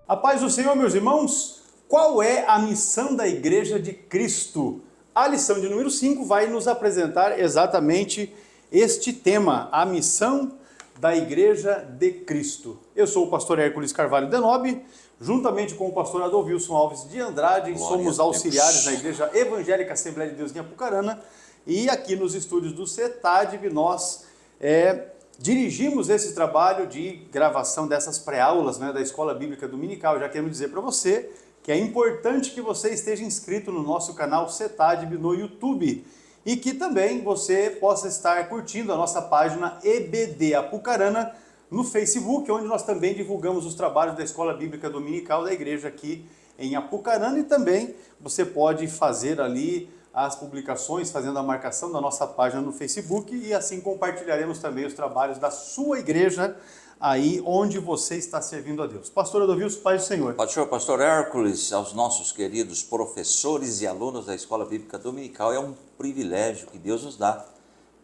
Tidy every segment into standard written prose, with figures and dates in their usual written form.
A paz do Senhor, meus irmãos, qual é a missão da Igreja de Cristo? A lição de número 5 vai nos apresentar exatamente este tema, a missão da Igreja de Cristo. Eu sou o pastor Hércules Carvalho Denobi, juntamente com o pastor Adolvilson Alves de Andrade, somos auxiliares da Igreja Evangélica Assembleia de Deus em Apucarana, e aqui nos estúdios do CETADB nós dirigimos esse trabalho de gravação dessas pré-aulas, da Escola Bíblica Dominical. Já quero dizer para você que é importante que você esteja inscrito no nosso canal CETADB no YouTube e que também você possa estar curtindo a nossa página EBD Apucarana no Facebook, onde nós também divulgamos os trabalhos da Escola Bíblica Dominical da igreja aqui em Apucarana, e também você pode fazer ali as publicações, fazendo a marcação da nossa página no Facebook, e assim compartilharemos também os trabalhos da sua igreja, aí onde você está servindo a Deus. Pastor Adolvilson, paz do Senhor. Pastor Hércules, aos nossos queridos professores e alunos da Escola Bíblica Dominical, é um privilégio que Deus nos dá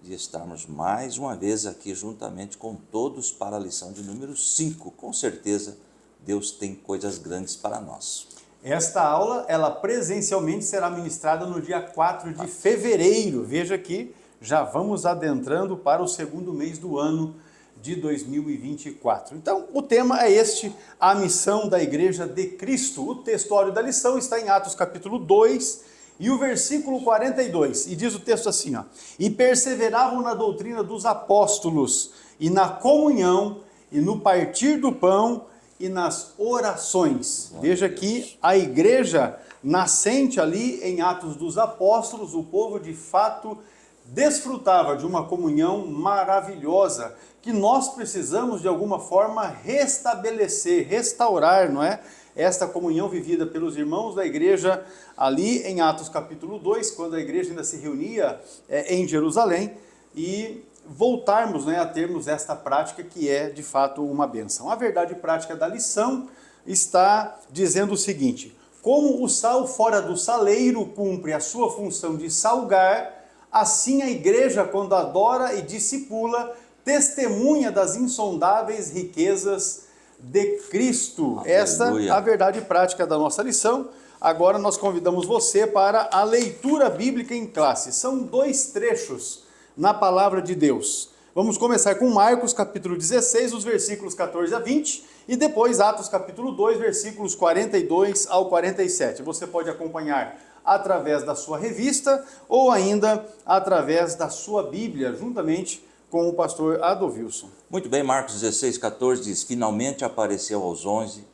de estarmos mais uma vez aqui juntamente com todos para a lição de número 5. Com certeza, Deus tem coisas grandes para nós. Esta aula, ela presencialmente será ministrada no dia 4 de fevereiro. Veja que já vamos adentrando para o segundo mês do ano de 2024. Então, o tema é este, a missão da Igreja de Cristo. O textório da lição está em Atos capítulo 2 e o versículo 42. E diz o texto assim, e perseveravam na doutrina dos apóstolos e na comunhão e no partir do pão e nas orações. Veja que a igreja nascente ali em Atos dos Apóstolos, o povo de fato desfrutava de uma comunhão maravilhosa, que nós precisamos de alguma forma restabelecer, restaurar, não é? Esta comunhão vivida pelos irmãos da igreja ali em Atos capítulo 2, quando a igreja ainda se reunia em Jerusalém, e voltarmos a termos esta prática que é de fato uma bênção. A verdade prática da lição está dizendo o seguinte: como o sal fora do saleiro cumpre a sua função de salgar, assim a igreja, quando adora e discipula, testemunha das insondáveis riquezas de Cristo. Aleluia. Esta é a verdade prática da nossa lição. Agora nós convidamos você para a leitura bíblica em classe. São 2 trechos na palavra de Deus. Vamos começar com Marcos capítulo 16, os versículos 14 a 20, e depois Atos capítulo 2, versículos 42 ao 47. Você pode acompanhar através da sua revista ou ainda através da sua Bíblia, juntamente com o pastor Adolvilson. Muito bem, Marcos 16, 14 diz, finalmente apareceu aos 11,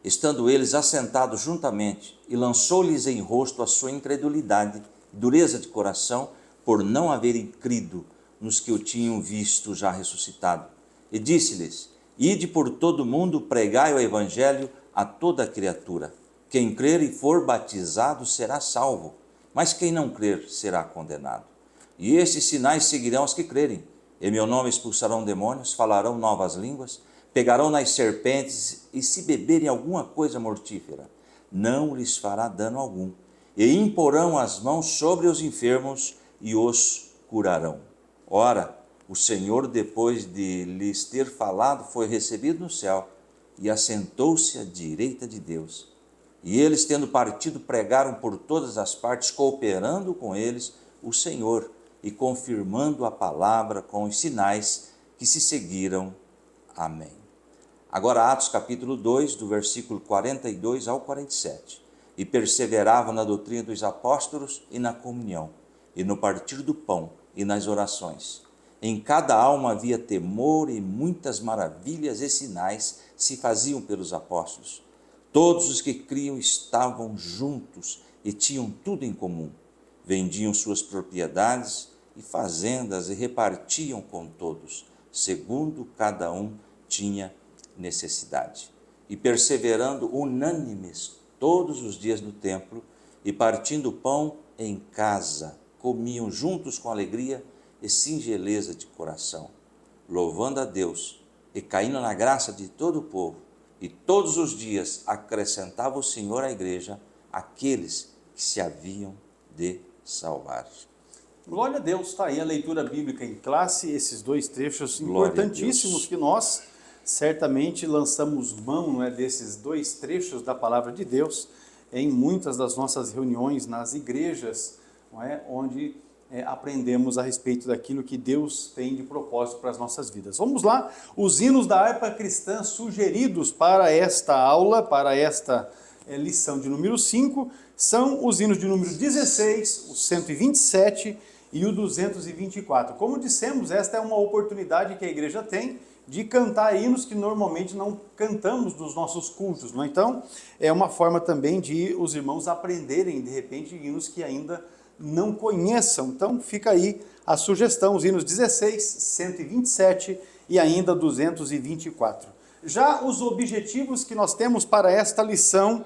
estando eles assentados juntamente, e lançou-lhes em rosto a sua incredulidade, dureza de coração, por não haverem crido nos que o tinham visto já ressuscitado. E disse-lhes, ide por todo o mundo, pregai o evangelho a toda criatura. Quem crer e for batizado será salvo, mas quem não crer será condenado. E estes sinais seguirão os que crerem. Em meu nome expulsarão demônios, falarão novas línguas, pegarão nas serpentes, e se beberem alguma coisa mortífera, não lhes fará dano algum. E imporão as mãos sobre os enfermos e os curarão. Ora, o Senhor, depois de lhes ter falado, foi recebido no céu e assentou-se à direita de Deus. E eles, tendo partido, pregaram por todas as partes, cooperando com eles o Senhor e confirmando a palavra com os sinais que se seguiram. Amém. Agora Atos capítulo 2, do versículo 42 ao 47. E perseveravam na doutrina dos apóstolos e na comunhão, e no partir do pão, e nas orações. Em cada alma havia temor, e muitas maravilhas e sinais se faziam pelos apóstolos. Todos os que criam estavam juntos e tinham tudo em comum. Vendiam suas propriedades e fazendas e repartiam com todos, segundo cada um tinha necessidade. E perseverando unânimes todos os dias no templo, e partindo o pão em casa, comiam juntos com alegria e singeleza de coração, louvando a Deus e caindo na graça de todo o povo. E todos os dias acrescentava o Senhor à igreja aqueles que se haviam de salvar. Glória a Deus, está aí a leitura bíblica em classe, esses 2 trechos importantíssimos que nós certamente lançamos mão, não é, desses dois trechos da palavra de Deus em muitas das nossas reuniões nas igrejas, não é, onde aprendemos a respeito daquilo que Deus tem de propósito para as nossas vidas. Vamos lá, os hinos da harpa cristã sugeridos para esta aula, para esta lição de número 5, são os hinos de número 16, o 127 e o 224. Como dissemos, esta é uma oportunidade que a igreja tem de cantar hinos que normalmente não cantamos nos nossos cultos, não é? Então, é uma forma também de os irmãos aprenderem, de repente, hinos que ainda não conheçam. Então, fica aí a sugestão, os hinos 16, 127 e ainda 224. Já os objetivos que nós temos para esta lição,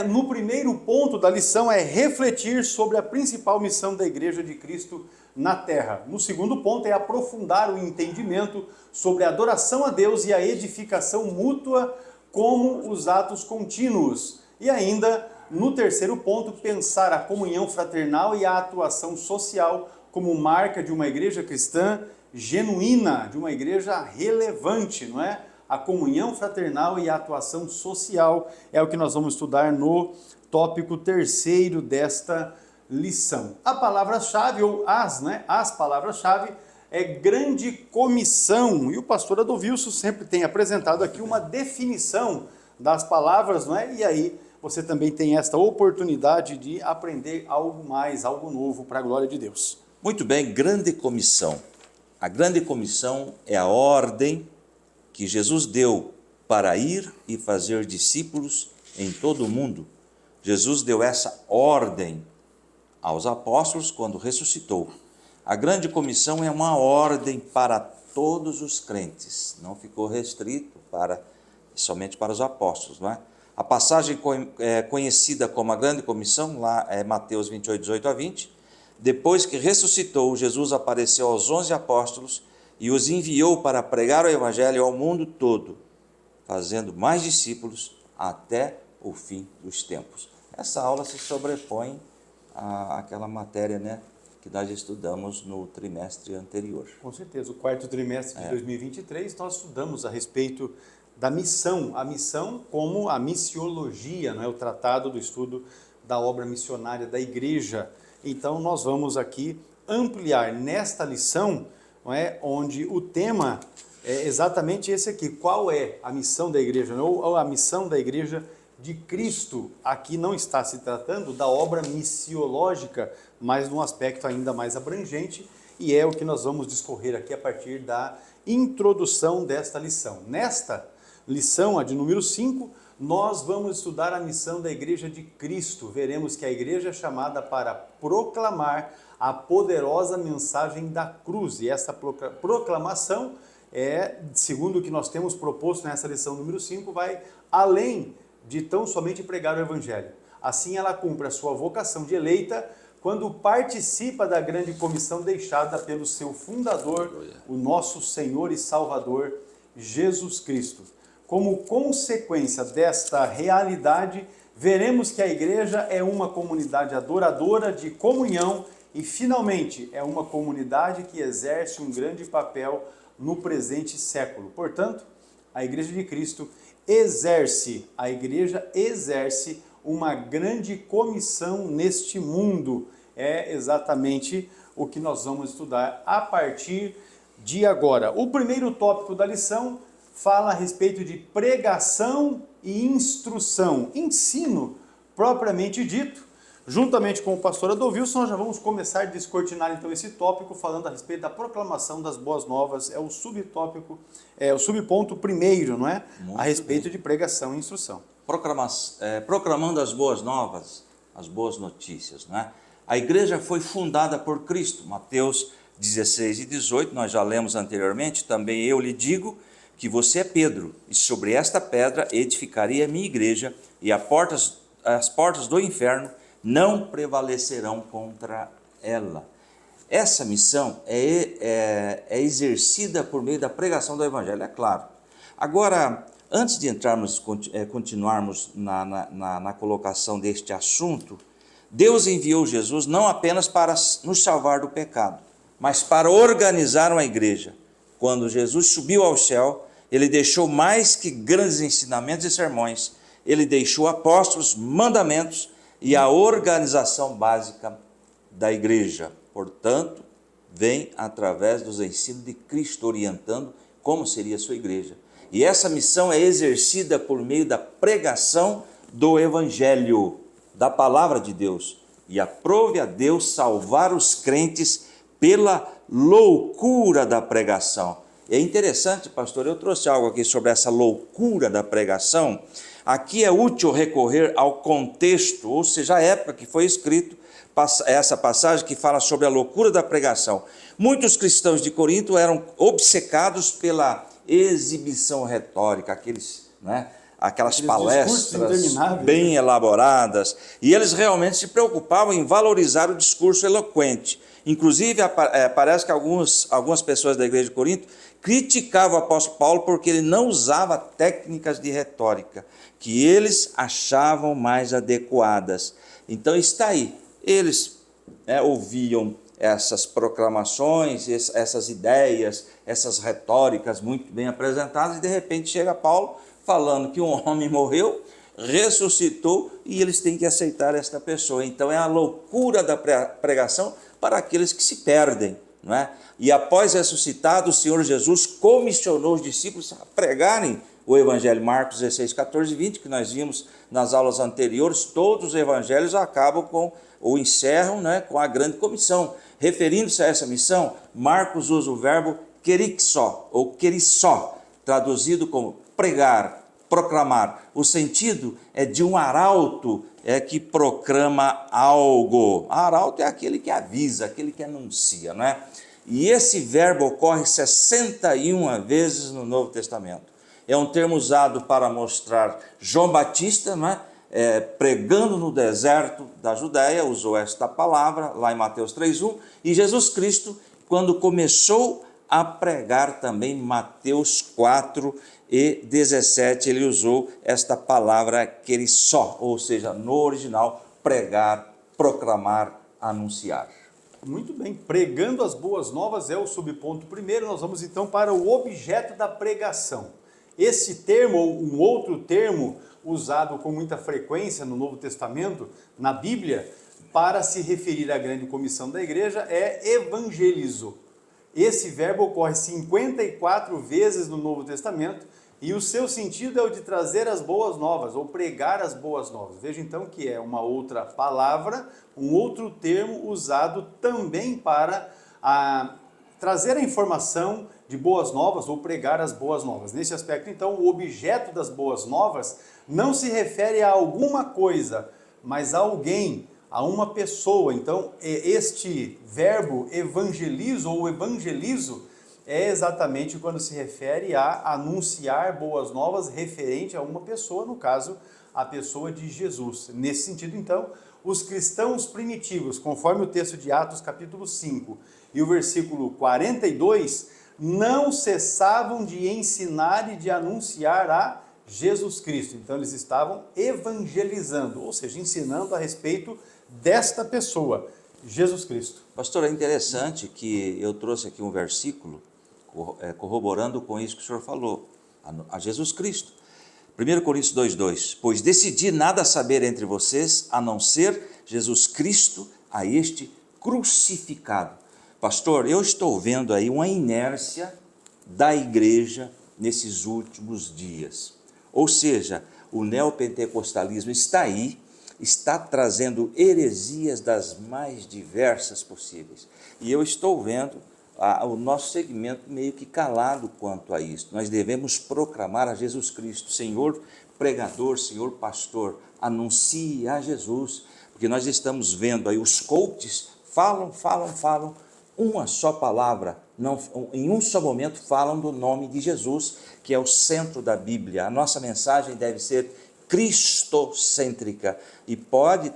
no primeiro ponto da lição, é refletir sobre a principal missão da Igreja de Cristo na Terra. No segundo ponto, é aprofundar o entendimento sobre a adoração a Deus e a edificação mútua como os atos contínuos. E ainda, no terceiro ponto, pensar a comunhão fraternal e a atuação social como marca de uma igreja cristã genuína, de uma igreja relevante, não é? A comunhão fraternal e a atuação social é o que nós vamos estudar no tópico terceiro desta lição. A palavra-chave, ou as palavras-chave, é grande comissão. E o pastor Adovilson sempre tem apresentado aqui uma definição das palavras, não é? E aí você também tem esta oportunidade de aprender algo mais, algo novo para a glória de Deus. Muito bem, grande comissão. A grande comissão é a ordem que Jesus deu para ir e fazer discípulos em todo o mundo. Jesus deu essa ordem aos apóstolos quando ressuscitou. A grande comissão é uma ordem para todos os crentes, não ficou restrito somente para os apóstolos, não é? A passagem conhecida como a grande comissão, lá é Mateus 28, 18 a 20, depois que ressuscitou, Jesus apareceu aos 11 apóstolos e os enviou para pregar o evangelho ao mundo todo, fazendo mais discípulos até o fim dos tempos. Essa aula se sobrepõe àquela matéria, né, que nós estudamos no trimestre anterior. Com certeza, o quarto trimestre de 2023, nós estudamos a respeito da missão, a missão como a missiologia, não é? O tratado do estudo da obra missionária da igreja. Então, nós vamos aqui ampliar nesta lição, não é, onde o tema é exatamente esse aqui. Qual é a missão da igreja? Ou a missão da igreja de Cristo? Aqui não está se tratando da obra missiológica, mas num aspecto ainda mais abrangente, e é o que nós vamos discorrer aqui a partir da introdução desta lição. Nesta lição, a de número 5, nós vamos estudar a missão da igreja de Cristo. Veremos que a igreja é chamada para proclamar a poderosa mensagem da cruz. E essa proclamação segundo o que nós temos proposto nessa lição número 5, vai além de tão somente pregar o evangelho. Assim ela cumpre a sua vocação de eleita quando participa da grande comissão deixada pelo seu fundador, o nosso Senhor e Salvador, Jesus Cristo. Como consequência desta realidade, veremos que a igreja é uma comunidade adoradora de comunhão e, finalmente, é uma comunidade que exerce um grande papel no presente século. Portanto, a Igreja de Cristo exerce uma grande comissão neste mundo. É exatamente o que nós vamos estudar a partir de agora. O primeiro tópico da lição fala a respeito de pregação e instrução, ensino propriamente dito. Juntamente com o pastor Adovilson, nós já vamos começar a descortinar então esse tópico, falando a respeito da proclamação das boas novas. É o subtópico, o subponto primeiro, não é? Muito a respeito bem. de pregação e instrução. Proclamando as boas novas, as boas notícias, não é? A igreja foi fundada por Cristo. Mateus 16 e 18, nós já lemos anteriormente. Também eu lhe digo que você é Pedro, e sobre esta pedra edificarei a minha igreja, e as portas do inferno não prevalecerão contra ela. Essa missão é exercida por meio da pregação do evangelho, é claro. Agora, antes de continuarmos na colocação deste assunto, Deus enviou Jesus não apenas para nos salvar do pecado, mas para organizar uma igreja. Quando Jesus subiu ao céu, Ele deixou mais que grandes ensinamentos e sermões. Ele deixou apóstolos, mandamentos e a organização básica da igreja. Portanto, vem através dos ensinos de Cristo, orientando como seria a sua igreja. E essa missão é exercida por meio da pregação do Evangelho, da palavra de Deus. E aprove a Deus salvar os crentes pela loucura da pregação. É interessante, pastor, eu trouxe algo aqui sobre essa loucura da pregação. Aqui é útil recorrer ao contexto, ou seja, a época que foi escrito essa passagem que fala sobre a loucura da pregação. Muitos cristãos de Corinto eram obcecados pela exibição retórica, aquelas palestras bem elaboradas, e eles realmente se preocupavam em valorizar o discurso eloquente. Inclusive, parece que algumas pessoas da igreja de Corinto criticavam o apóstolo Paulo porque ele não usava técnicas de retórica, que eles achavam mais adequadas. Então está aí, eles ouviam essas proclamações, essas ideias, essas retóricas muito bem apresentadas, e de repente chega Paulo falando que um homem morreu, ressuscitou, e eles têm que aceitar esta pessoa. Então é a loucura da pregação para aqueles que se perdem, não é? E após ressuscitado, o Senhor Jesus comissionou os discípulos a pregarem o Evangelho. Marcos 16, 14 e 20, que nós vimos nas aulas anteriores. Todos os evangelhos acabam ou encerram, com a grande comissão. Referindo-se a essa missão, Marcos usa o verbo kerixó, ou kerissó, traduzido como pregar, proclamar. O sentido é de um arauto que proclama algo. Arauto é aquele que avisa, aquele que anuncia, não é? E esse verbo ocorre 61 vezes no Novo Testamento. É um termo usado para mostrar João Batista, pregando no deserto da Judéia, usou esta palavra lá em Mateus 3:1, e Jesus Cristo, quando começou a pregar também, Mateus 4:17, ele usou esta palavra kerissó, ou seja, no original, pregar, proclamar, anunciar. Muito bem, pregando as boas novas é o subponto primeiro. Nós vamos então para o objeto da pregação. Esse termo, ou um outro termo usado com muita frequência no Novo Testamento, na Bíblia, para se referir à grande comissão da igreja, é evangelizo. Esse verbo ocorre 54 vezes no Novo Testamento, e o seu sentido é o de trazer as boas novas, ou pregar as boas novas. Veja então que é uma outra palavra, um outro termo usado também para trazer a informação de boas novas, ou pregar as boas novas. Nesse aspecto, então, o objeto das boas novas não se refere a alguma coisa, mas a alguém, a uma pessoa. Então, este verbo evangelizo ou evangelizo é exatamente quando se refere a anunciar boas novas referente a uma pessoa, no caso, a pessoa de Jesus. Nesse sentido, então, os cristãos primitivos, conforme o texto de Atos capítulo 5 e o versículo 42, não cessavam de ensinar e de anunciar a Jesus Cristo. Então eles estavam evangelizando, ou seja, ensinando a respeito desta pessoa, Jesus Cristo. Pastor, é interessante que eu trouxe aqui um versículo corroborando com isso que o senhor falou, a Jesus Cristo. 1 Coríntios 2:2, pois decidi nada saber entre vocês, a não ser Jesus Cristo, a este crucificado. Pastor, eu estou vendo aí uma inércia da igreja nesses últimos dias. Ou seja, o neopentecostalismo está aí, está trazendo heresias das mais diversas possíveis. E eu estou vendo o nosso segmento meio que calado quanto a isso. Nós devemos proclamar a Jesus Cristo, Senhor pregador, Senhor pastor, anuncie a Jesus, porque nós estamos vendo aí os coaches falam, uma só palavra, em um só momento falam do nome de Jesus, que é o centro da Bíblia. A nossa mensagem deve ser cristocêntrica. E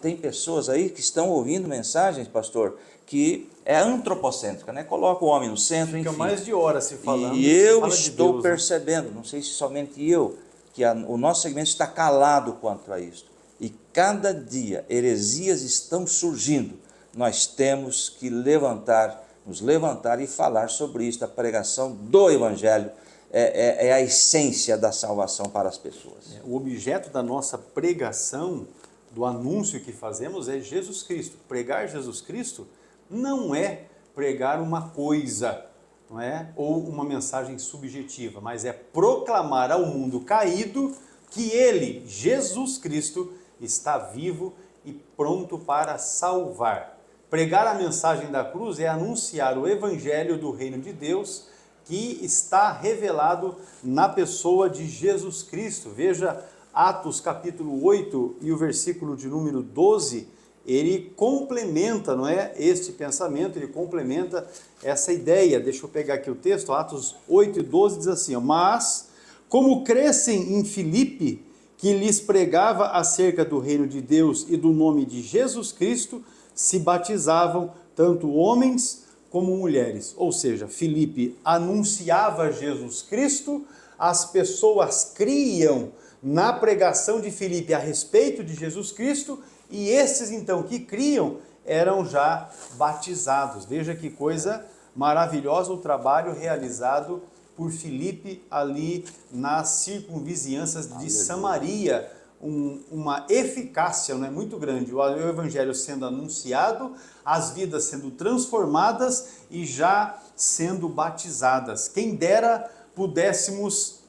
tem pessoas aí que estão ouvindo mensagens, pastor, que é antropocêntrica, Coloca o homem no centro, Fica enfim. mais de hora se falando. E eu estou percebendo, não sei se somente eu, que o nosso segmento está calado quanto a isso. E cada dia heresias estão surgindo. Nós temos que nos levantar e falar sobre isso, a pregação do Evangelho é a essência da salvação para as pessoas. O objeto da nossa pregação, do anúncio que fazemos, é Jesus Cristo. Pregar Jesus Cristo não é pregar uma coisa, não é? Ou uma mensagem subjetiva, mas é proclamar ao mundo caído que ele, Jesus Cristo, está vivo e pronto para salvar. Pregar a mensagem da cruz é anunciar o evangelho do reino de Deus que está revelado na pessoa de Jesus Cristo. Veja Atos capítulo 8 e o versículo de número 12, ele complementa, não é, este pensamento, ele complementa essa ideia. Deixa eu pegar aqui o texto, Atos 8 e 12 diz assim, ó, mas como crescem em Filipe, que lhes pregava acerca do reino de Deus e do nome de Jesus Cristo, se batizavam tanto homens como mulheres. Ou seja, Filipe anunciava Jesus Cristo, as pessoas criam na pregação de Filipe a respeito de Jesus Cristo, e esses então que criam eram já batizados. Veja que coisa maravilhosa o trabalho realizado por Filipe ali nas circunvizinhanças de Samaria, uma eficácia, não é, muito grande, o evangelho sendo anunciado, as vidas sendo transformadas e já sendo batizadas. Quem dera pudéssemos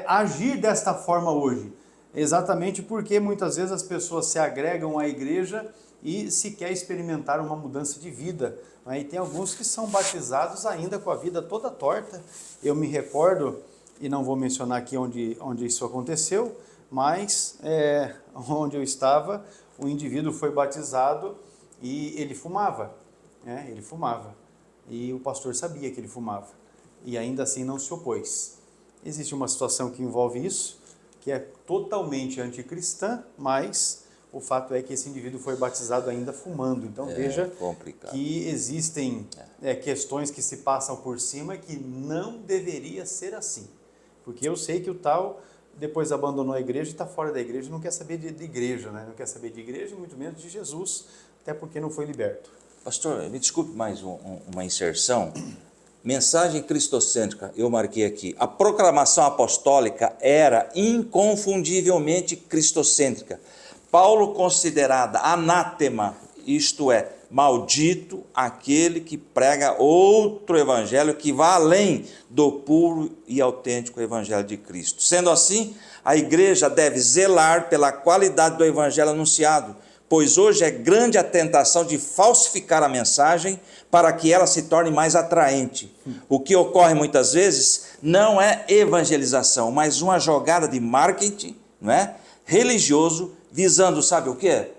agir desta forma hoje, exatamente porque muitas vezes as pessoas se agregam à igreja e sequer experimentaram uma mudança de vida. E tem alguns que são batizados ainda com a vida toda torta. Eu me recordo, e não vou mencionar aqui onde isso aconteceu, mas onde eu estava, o indivíduo foi batizado e ele fumava. Ele fumava. E o pastor sabia que ele fumava. E ainda assim não se opôs. Existe uma situação que envolve isso, que é totalmente anticristã, mas o fato é que esse indivíduo foi batizado ainda fumando. Então veja complicado. Que existem questões que se passam por cima que não deveria ser assim. Porque eu sei que o tal depois abandonou a igreja e está fora da igreja, não quer saber de igreja, né? Não quer saber de igreja, muito menos de Jesus, até porque não foi liberto. Pastor, me desculpe mais uma inserção. Mensagem cristocêntrica, eu marquei aqui. A proclamação apostólica era inconfundivelmente cristocêntrica. Paulo considerada anátema, isto é, maldito aquele que prega outro evangelho que vá além do puro e autêntico evangelho de Cristo. Sendo assim, a igreja deve zelar pela qualidade do evangelho anunciado, pois hoje é grande a tentação de falsificar a mensagem para que ela se torne mais atraente. O que ocorre muitas vezes não é evangelização, mas uma jogada de marketing, não é? Religioso, visando, sabe o quê?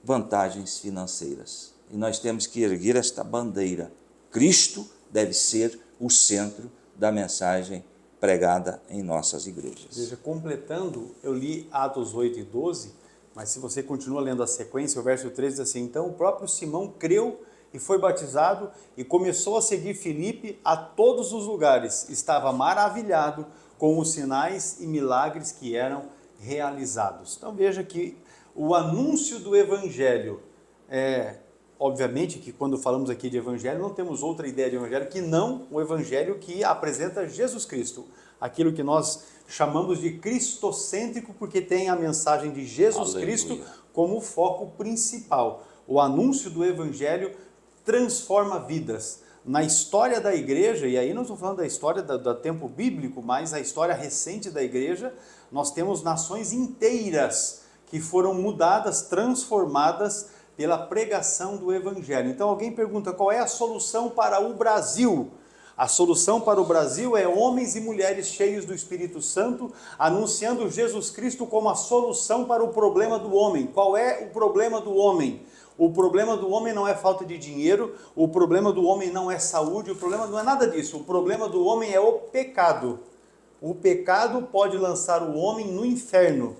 Vantagens financeiras. E nós temos que erguer esta bandeira. Cristo deve ser o centro da mensagem pregada em nossas igrejas. Veja, completando, eu li Atos 8 e 12, mas se você continua lendo a sequência, o verso 13 diz assim, então o próprio Simão creu e foi batizado e começou a seguir Filipe a todos os lugares. Estava maravilhado com os sinais e milagres que eram realizados. Então veja que o anúncio do evangelho obviamente que quando falamos aqui de evangelho, não temos outra ideia de evangelho que não o evangelho que apresenta Jesus Cristo. Aquilo que nós chamamos de cristocêntrico, porque tem a mensagem de Jesus Cristo como foco principal. O anúncio do evangelho transforma vidas. Na história da igreja, e aí não estou falando da história do tempo bíblico, mas a história recente da igreja, nós temos nações inteiras que foram mudadas, transformadas pela pregação do evangelho. Então alguém pergunta, qual é a solução para o Brasil? A solução para o Brasil é homens e mulheres cheios do Espírito Santo, anunciando Jesus Cristo como a solução para o problema do homem. Qual é o problema do homem? O problema do homem não é falta de dinheiro, o problema do homem não é saúde, o problema não é nada disso. O problema do homem é o pecado. O pecado pode lançar o homem no inferno.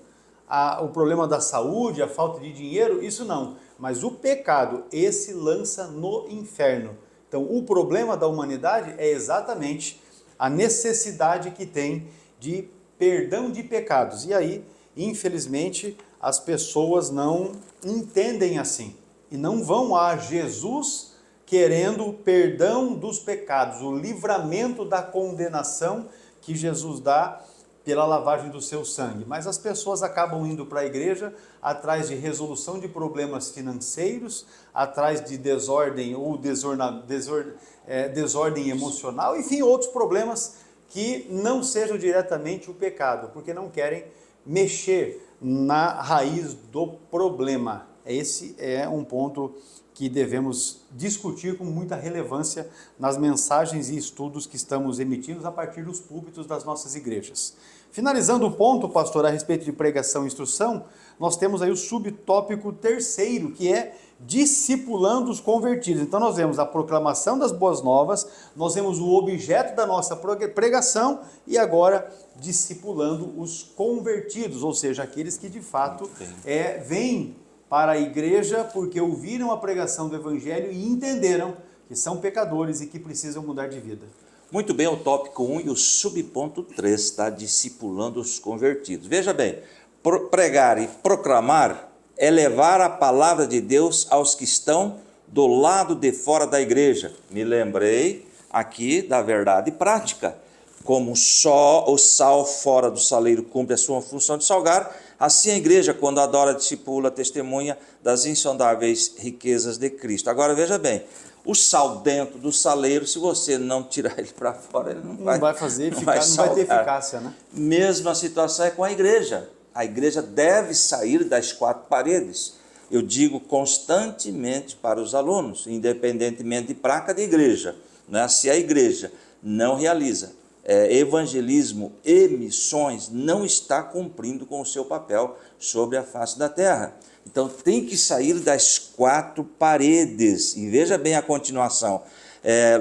O problema da saúde, a falta de dinheiro, isso não. Mas o pecado, esse lança no inferno. Então, o problema da humanidade é exatamente a necessidade que tem de perdão de pecados. E aí, infelizmente, as pessoas não entendem assim. E não vão a Jesus querendo o perdão dos pecados, o livramento da condenação que Jesus dá pela lavagem do seu sangue. Mas as pessoas acabam indo para a igreja atrás de resolução de problemas financeiros, atrás de desordem ou desordem emocional, enfim, outros problemas que não sejam diretamente o pecado, porque não querem mexer na raiz do problema. Esse é um ponto que devemos discutir com muita relevância nas mensagens e estudos que estamos emitindo a partir dos púlpitos das nossas igrejas. Finalizando o ponto, pastor, a respeito de pregação e instrução, nós temos aí o subtópico terceiro, que é discipulando os convertidos. Então nós vemos a proclamação das boas novas, nós vemos o objeto da nossa pregação e agora discipulando os convertidos, ou seja, aqueles que de fato vêm para a igreja porque ouviram a pregação do evangelho e entenderam que são pecadores e que precisam mudar de vida. Muito bem, o tópico 1 e o subponto 3, está discipulando os convertidos. Veja bem, pregar e proclamar é levar a palavra de Deus aos que estão do lado de fora da igreja. Me lembrei aqui da verdade prática. Como só o sal fora do saleiro cumpre a sua função de salgar, assim a igreja, quando adora, discipula, testemunha das insondáveis riquezas de Cristo. Agora veja bem, o sal dentro do saleiro, se você não tirar ele para fora, ele não vai fazer não eficácia, não vai ter salgar. eficácia, né? Mesma situação é com a igreja. A igreja deve sair das quatro paredes. Eu digo constantemente para os alunos, independentemente de placa de igreja, né? Se a igreja não realiza evangelismo e missões, não está cumprindo com o seu papel sobre a face da terra. Então tem que sair das quatro paredes. E veja bem a continuação.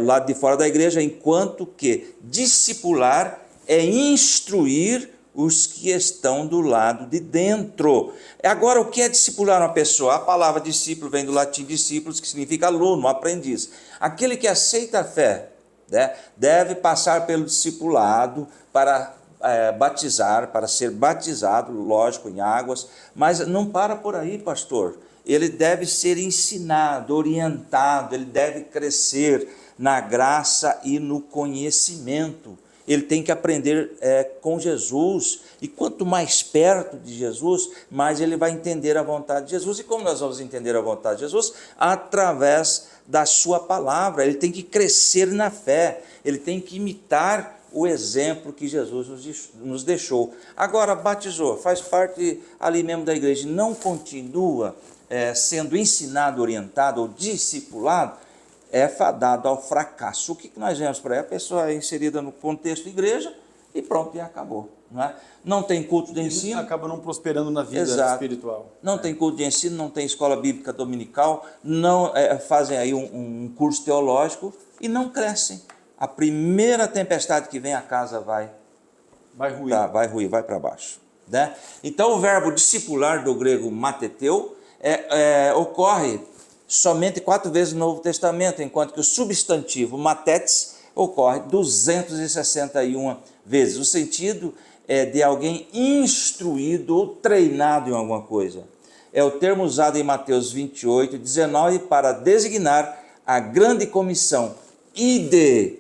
Lado de fora da igreja, enquanto que discipular é instruir os que estão do lado de dentro. Agora, o que é discipular uma pessoa? A palavra discípulo vem do latim discípulos, que significa aluno, aprendiz. Aquele que aceita a fé, né, deve passar pelo discipulado para batizar, para ser batizado, lógico, em águas, mas não para por aí, pastor. Ele deve ser ensinado, orientado, ele deve crescer na graça e no conhecimento. Ele tem que aprender com Jesus, e quanto mais perto de Jesus, mais ele vai entender a vontade de Jesus. E como nós vamos entender a vontade de Jesus? Através da sua palavra. Ele tem que crescer na fé, ele tem que imitar o exemplo que Jesus nos deixou. Agora, batizou, faz parte ali mesmo da igreja, não continua sendo ensinado, orientado ou discipulado, é fadado ao fracasso. O que nós vemos para aí? A pessoa é inserida no contexto de igreja e pronto, e acabou. Não tem culto de ensino. Acaba não prosperando na vida espiritual. Não tem culto de ensino, não tem escola bíblica dominical, não fazem aí um curso teológico e não crescem. A primeira tempestade que vem, a casa vai ruir. Vai ruir, vai para baixo. Né? Então o verbo discipular, do grego mateteu, ocorre somente 4 vezes no Novo Testamento, enquanto que o substantivo matetes ocorre 261 vezes. O sentido é de alguém instruído ou treinado em alguma coisa. É o termo usado em Mateus 28, 19, para designar a grande comissão. Ide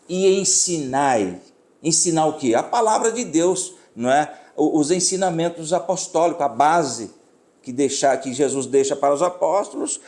e ensinai. Ensinar o quê? A palavra de Deus, não é? Os ensinamentos apostólicos, a base que Jesus deixa para os apóstolos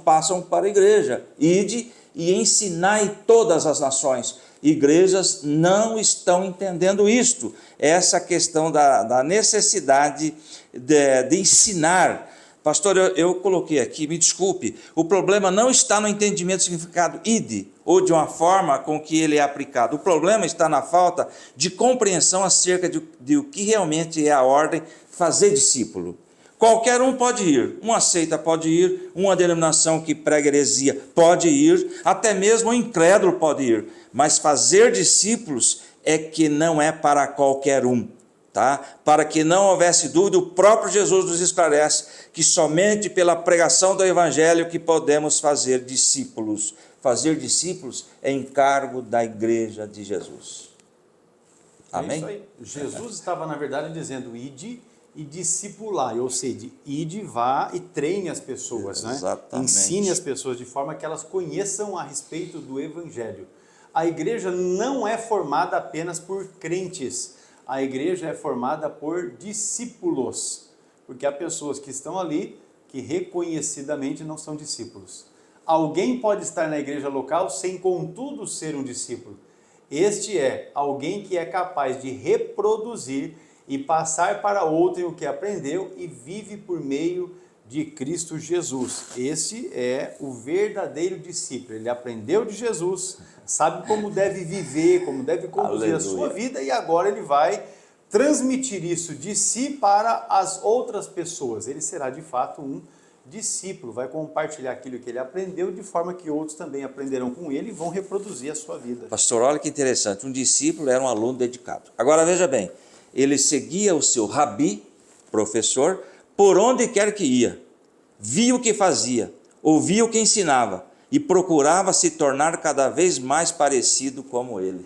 passam para a igreja. Ide e ensinai todas as nações. Igrejas não estão entendendo isto, essa questão da necessidade de ensinar. Pastor, eu coloquei aqui, me desculpe, o problema não está no entendimento do significado ide, ou de uma forma com que ele é aplicado. O problema está na falta de compreensão acerca de o que realmente é a ordem fazer discípulo. Qualquer um pode ir, uma seita pode ir, uma denominação que prega heresia pode ir, até mesmo um incrédulo pode ir, mas fazer discípulos é que não é para qualquer um, tá? Para que não houvesse dúvida, o próprio Jesus nos esclarece que somente pela pregação do evangelho que podemos fazer discípulos. Fazer discípulos é encargo da igreja de Jesus. Amém? É isso aí. Jesus estava, na verdade, dizendo ide e discipular, ou seja, ide, vá e treine as pessoas, né? Exatamente. Ensine as pessoas de forma que elas conheçam a respeito do Evangelho. A igreja não é formada apenas por crentes, a igreja é formada por discípulos, porque há pessoas que estão ali que reconhecidamente não são discípulos. Alguém pode estar na igreja local sem, contudo, ser um discípulo. Este é alguém que é capaz de reproduzir e passar para outrem o que aprendeu e vive por meio de Cristo Jesus. Esse é o verdadeiro discípulo. Ele aprendeu de Jesus, sabe como deve viver, como deve conduzir a sua vida e agora ele vai transmitir isso de si para as outras pessoas. Ele será de fato um discípulo, vai compartilhar aquilo que ele aprendeu de forma que outros também aprenderão com ele e vão reproduzir a sua vida. Pastor, olha que interessante, um discípulo era um aluno dedicado. Agora veja bem, ele seguia o seu rabi, professor, por onde quer que ia, via o que fazia, ouvia o que ensinava e procurava se tornar cada vez mais parecido como ele.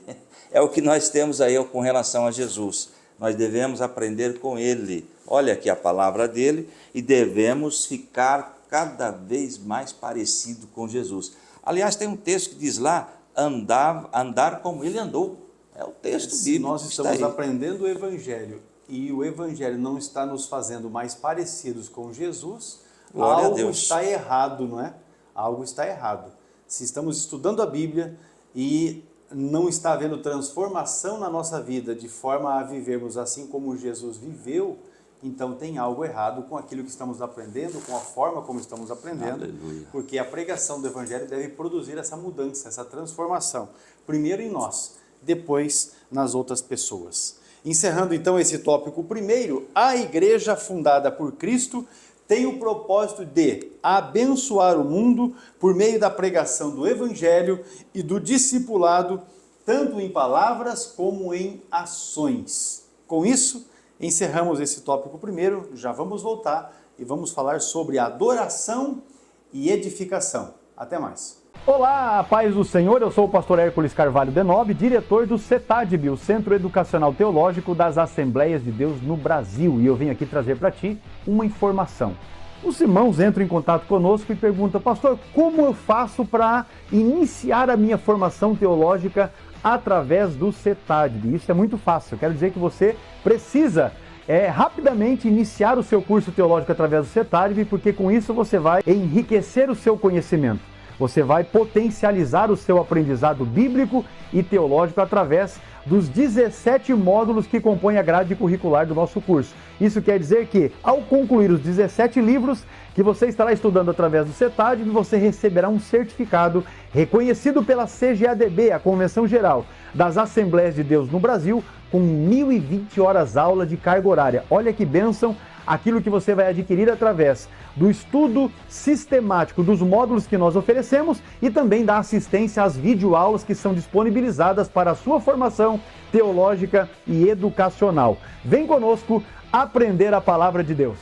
É o que nós temos aí com relação a Jesus. Nós devemos aprender com ele. Olha aqui a palavra dele e devemos ficar cada vez mais parecido com Jesus. Aliás, tem um texto que diz lá, andar como ele andou. É o texto bíblico. Se nós estamos aprendendo o Evangelho e o Evangelho não está nos fazendo mais parecidos com Jesus, algo está errado, não é? Algo está errado. Se estamos estudando a Bíblia e não está havendo transformação na nossa vida de forma a vivermos assim como Jesus viveu, então tem algo errado com aquilo que estamos aprendendo, com a forma como estamos aprendendo, Aleluia. porque a pregação do Evangelho deve produzir essa mudança, essa transformação, primeiro em nós, depois nas outras pessoas. Encerrando então esse tópico primeiro, a igreja fundada por Cristo tem o propósito de abençoar o mundo por meio da pregação do Evangelho e do discipulado, tanto em palavras como em ações. Com isso, encerramos esse tópico primeiro, já vamos voltar e vamos falar sobre adoração e edificação. Até mais. Olá, paz do Senhor, eu sou o pastor Hércules Carvalho Denob, diretor do CETADB, o Centro Educacional Teológico das Assembleias de Deus no Brasil, e eu vim aqui trazer para ti uma informação. Os irmãos entram em contato conosco e perguntam, pastor, como eu faço para iniciar a minha formação teológica através do CETADB? Isso é muito fácil, eu quero dizer que você precisa rapidamente iniciar o seu curso teológico através do CETADB, porque com isso você vai enriquecer o seu conhecimento. Você vai potencializar o seu aprendizado bíblico e teológico através dos 17 módulos que compõem a grade curricular do nosso curso. Isso quer dizer que, ao concluir os 17 livros que você estará estudando através do CETADB, você receberá um certificado reconhecido pela CGADB, a Convenção Geral das Assembleias de Deus no Brasil, com 1.020 horas aula de carga horária. Olha que bênção aquilo que você vai adquirir através do estudo sistemático dos módulos que nós oferecemos e também da assistência às videoaulas que são disponibilizadas para a sua formação teológica e educacional. Vem conosco aprender a palavra de Deus.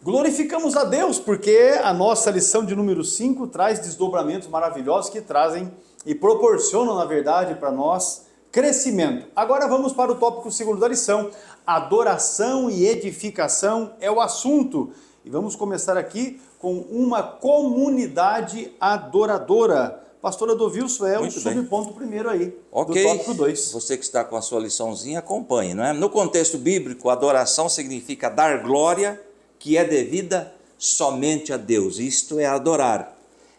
Glorificamos a Deus, porque a nossa lição de número 5 traz desdobramentos maravilhosos que trazem e proporcionam, na verdade, para nós crescimento. Agora vamos para o tópico segundo da lição. Adoração e edificação é o assunto. E vamos começar aqui com uma comunidade adoradora. Pastor Adolvilson é o subponto primeiro aí, do tópico 2. Você que está com a sua liçãozinha, acompanhe, não é? No contexto bíblico, adoração significa dar glória que é devida somente a Deus. Isto é adorar.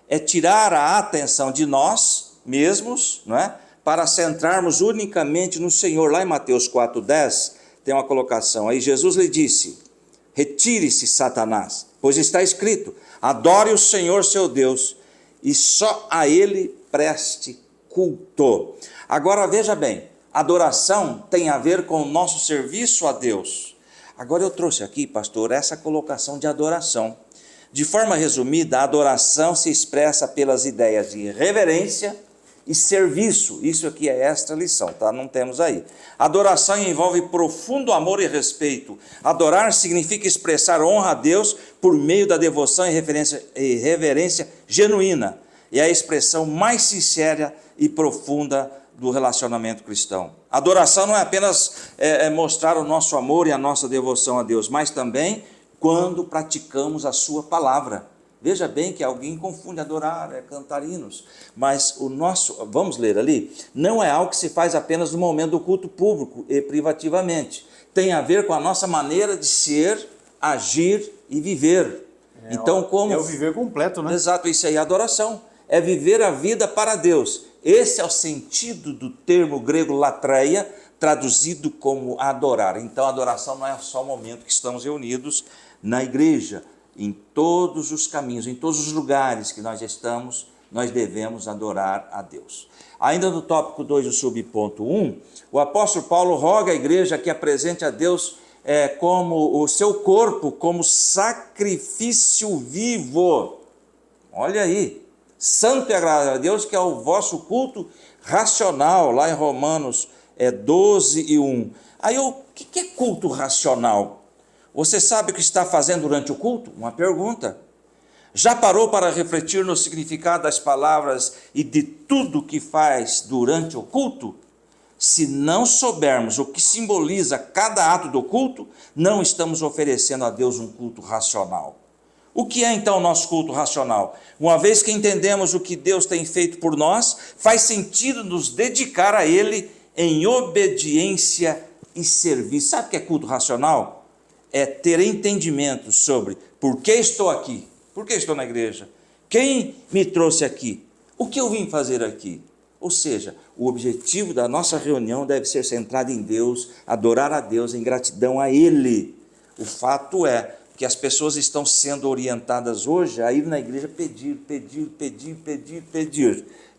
É tirar a atenção de nós mesmos, não é? Para centrarmos unicamente no Senhor. Lá em Mateus 4,10 tem uma colocação aí. Jesus lhe disse, retire-se, Satanás, pois está escrito, adore o Senhor seu Deus e só a Ele preste culto. Agora veja bem, adoração tem a ver com o nosso serviço a Deus. Agora eu trouxe aqui, pastor, essa colocação de adoração. De forma resumida, a adoração se expressa pelas ideias de reverência e serviço. Isso aqui é esta lição, tá? Não temos aí. Adoração envolve profundo amor e respeito. Adorar significa expressar honra a Deus por meio da devoção e reverência genuína. É a expressão mais sincera e profunda do relacionamento cristão. Adoração não é apenas mostrar o nosso amor e a nossa devoção a Deus, mas também quando praticamos a sua palavra. Veja bem que alguém confunde adorar, cantar hinos, mas o nosso, vamos ler ali, não é algo que se faz apenas no momento do culto público e privativamente. Tem a ver com a nossa maneira de ser, agir e viver. Então, como... É o viver completo, né? Exato, isso aí é adoração. É viver a vida para Deus. Esse é o sentido do termo grego latreia, traduzido como adorar. Então, a adoração não é só o momento que estamos reunidos na igreja. Em todos os caminhos, em todos os lugares que nós estamos, nós devemos adorar a Deus. Ainda no tópico 2 do subponto 1, o apóstolo Paulo roga à igreja que apresente a Deus como o seu corpo, como sacrifício vivo. Olha aí, santo e agradável a Deus, que é o vosso culto racional, lá em Romanos 12 e 1. Aí o que é culto racional? Você sabe o que está fazendo durante o culto? Uma pergunta. Já parou para refletir no significado das palavras e de tudo que faz durante o culto? Se não soubermos o que simboliza cada ato do culto, não estamos oferecendo a Deus um culto racional. O que é então o nosso culto racional? Uma vez que entendemos o que Deus tem feito por nós, faz sentido nos dedicar a Ele em obediência e serviço. Sabe o que é culto racional? É ter entendimento sobre por que estou aqui, por que estou na igreja, quem me trouxe aqui, o que eu vim fazer aqui. Ou seja, o objetivo da nossa reunião deve ser centrado em Deus, adorar a Deus em gratidão a Ele. O fato é que as pessoas estão sendo orientadas hoje a ir na igreja pedir.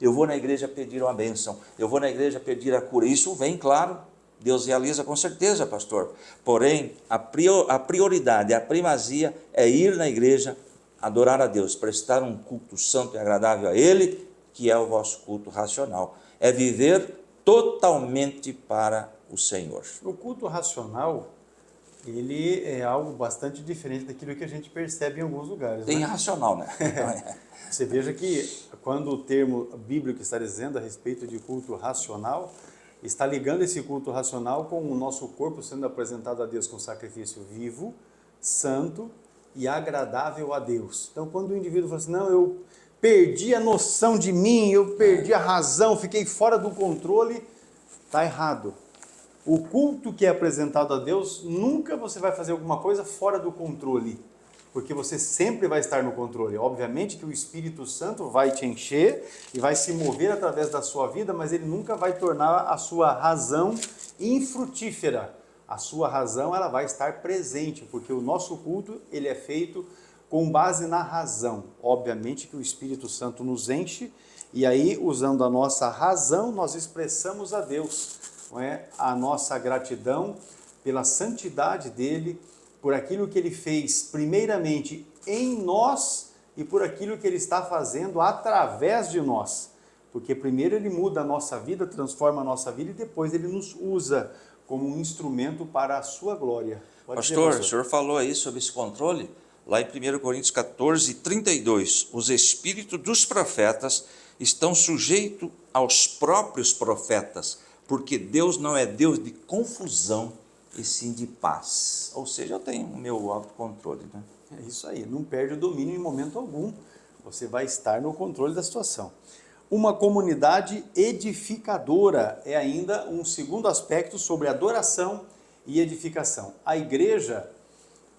Eu vou na igreja pedir uma bênção, eu vou na igreja pedir a cura. Isso vem, claro, Deus realiza com certeza, pastor. Porém, a prioridade, a primazia é ir na igreja, adorar a Deus, prestar um culto santo e agradável a Ele, que é o vosso culto racional. É viver totalmente para o Senhor. O culto racional, ele é algo bastante diferente daquilo que a gente percebe em alguns lugares. Tem né? irracional, né? Você veja que quando o termo bíblico está dizendo a respeito de culto racional, está ligando esse culto racional com o nosso corpo sendo apresentado a Deus com sacrifício vivo, santo e agradável a Deus. Então, quando o indivíduo fala assim, não, eu perdi a noção de mim, eu perdi a razão, fiquei fora do controle, está errado. O culto que é apresentado a Deus, nunca você vai fazer alguma coisa fora do controle, porque você sempre vai estar no controle. Obviamente que o Espírito Santo vai te encher e vai se mover através da sua vida, mas ele nunca vai tornar a sua razão infrutífera. A sua razão, ela vai estar presente, porque o nosso culto, ele é feito com base na razão. Obviamente que o Espírito Santo nos enche e aí, usando a nossa razão, nós expressamos a Deus, não é? A nossa gratidão pela santidade dele, por aquilo que ele fez primeiramente em nós e por aquilo que ele está fazendo através de nós. Porque primeiro ele muda a nossa vida, transforma a nossa vida e depois ele nos usa como um instrumento para a sua glória. Pastor, o senhor falou aí sobre esse controle, lá em 1 Coríntios 14, 32, os espíritos dos profetas estão sujeitos aos próprios profetas, porque Deus não é Deus de confusão, e sim de paz. Ou seja, eu tenho o meu autocontrole, né? É isso aí, não perde o domínio em momento algum. Você vai estar no controle da situação. Uma comunidade edificadora é ainda um segundo aspecto sobre adoração e edificação. A igreja,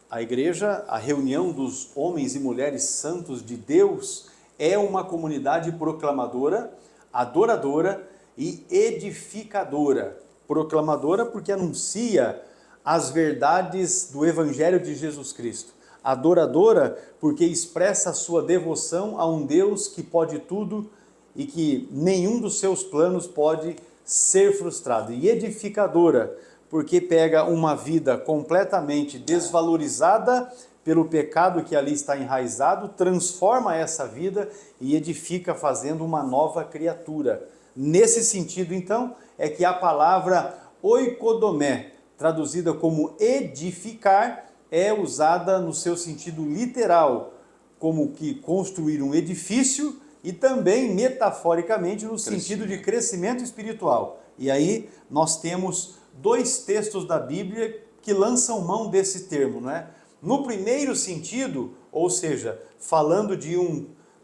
a reunião dos homens e mulheres santos de Deus, é uma comunidade proclamadora, adoradora e edificadora. Proclamadora porque anuncia as verdades do Evangelho de Jesus Cristo. Adoradora porque expressa a sua devoção a um Deus que pode tudo e que nenhum dos seus planos pode ser frustrado. E edificadora porque pega uma vida completamente desvalorizada pelo pecado que ali está enraizado, transforma essa vida e edifica fazendo uma nova criatura. Nesse sentido, então, é que a palavra oikodomé, traduzida como edificar, é usada no seu sentido literal, como que construir um edifício, e também metaforicamente no sentido de crescimento espiritual. E aí nós temos dois textos da Bíblia que lançam mão desse termo, não é? No primeiro sentido, ou seja, falando de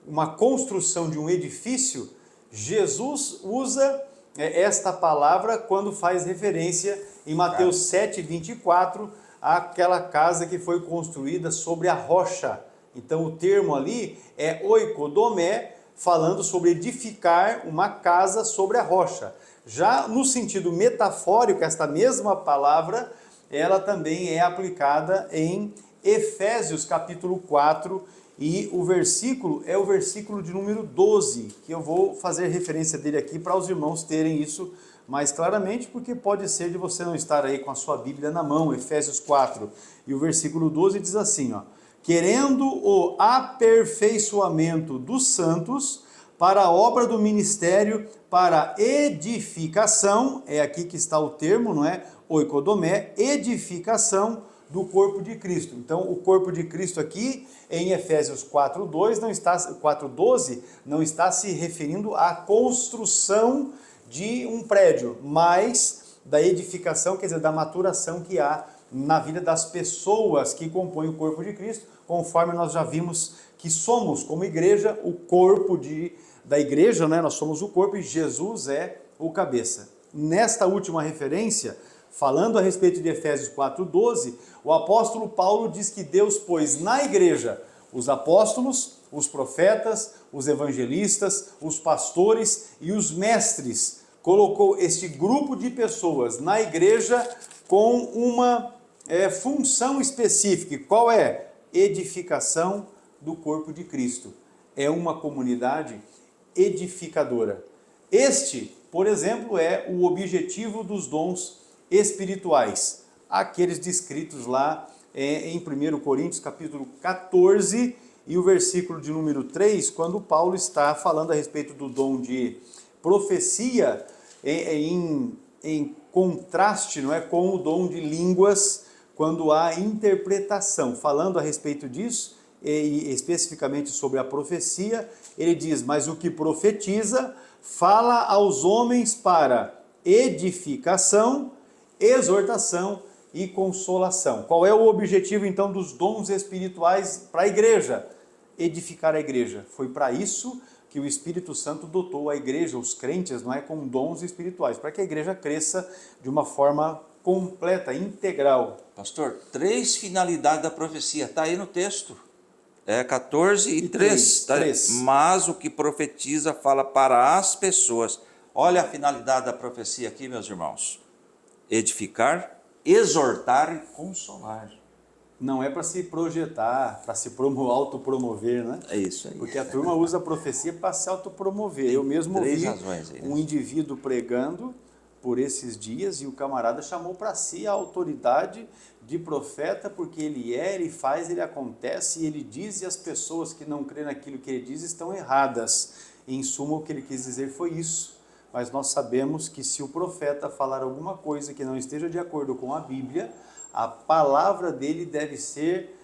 uma construção de um edifício, Jesus usa esta palavra quando faz referência em Mateus 7:24, àquela casa que foi construída sobre a rocha. Então o termo ali é oikodomé, falando sobre edificar uma casa sobre a rocha. Já no sentido metafórico, esta mesma palavra, ela também é aplicada em Efésios capítulo 4, e o versículo é o versículo de número 12, que eu vou fazer referência dele aqui para os irmãos terem isso mais claramente, porque pode ser de você não estar aí com a sua Bíblia na mão. Efésios 4, e o versículo 12 diz assim, ó: querendo o aperfeiçoamento dos santos para a obra do ministério, para edificação, é aqui que está o termo, não é? Oikodomé, edificação do corpo de Cristo. Então, o corpo de Cristo aqui, em Efésios 4:12, não está se referindo à construção de um prédio, mas da edificação, quer dizer, da maturação que há na vida das pessoas que compõem o corpo de Cristo, conforme nós já vimos que somos, como igreja, o corpo da igreja, né? Nós somos o corpo e Jesus é o cabeça. Nesta última referência, falando a respeito de Efésios 4:12, o apóstolo Paulo diz que Deus pôs na igreja os apóstolos, os profetas, os evangelistas, os pastores e os mestres. Colocou este grupo de pessoas na igreja com uma função específica. Qual é? Edificação do corpo de Cristo. É uma comunidade edificadora. Este, por exemplo, é o objetivo dos dons espirituais, aqueles descritos lá em 1 Coríntios capítulo 14 e o versículo de número 3, quando Paulo está falando a respeito do dom de profecia em contraste, não é, com o dom de línguas, quando há interpretação. Falando a respeito disso, e especificamente sobre a profecia, ele diz: mas o que profetiza fala aos homens para edificação, exortação e consolação. Qual é o objetivo então dos dons espirituais para a igreja? Edificar a igreja. Foi para isso que o Espírito Santo dotou a igreja, os crentes, não é, com dons espirituais, para que a igreja cresça de uma forma completa, integral. Pastor, 3 finalidades da profecia, está aí no texto. 14 e 3. Tá? Mas o que profetiza fala para as pessoas. Olha a finalidade da profecia aqui, meus irmãos: edificar, exortar e consolar. Não é para se projetar, para se autopromover, né? É isso aí. Porque a turma usa a profecia para se autopromover. Eu mesmo ouvi um indivíduo pregando por esses dias e o camarada chamou para si a autoridade de profeta, porque ele faz, ele acontece, e ele diz, e as pessoas que não creem naquilo que ele diz estão erradas. Em suma, o que ele quis dizer foi isso. Mas nós sabemos que se o profeta falar alguma coisa que não esteja de acordo com a Bíblia, a palavra dele deve ser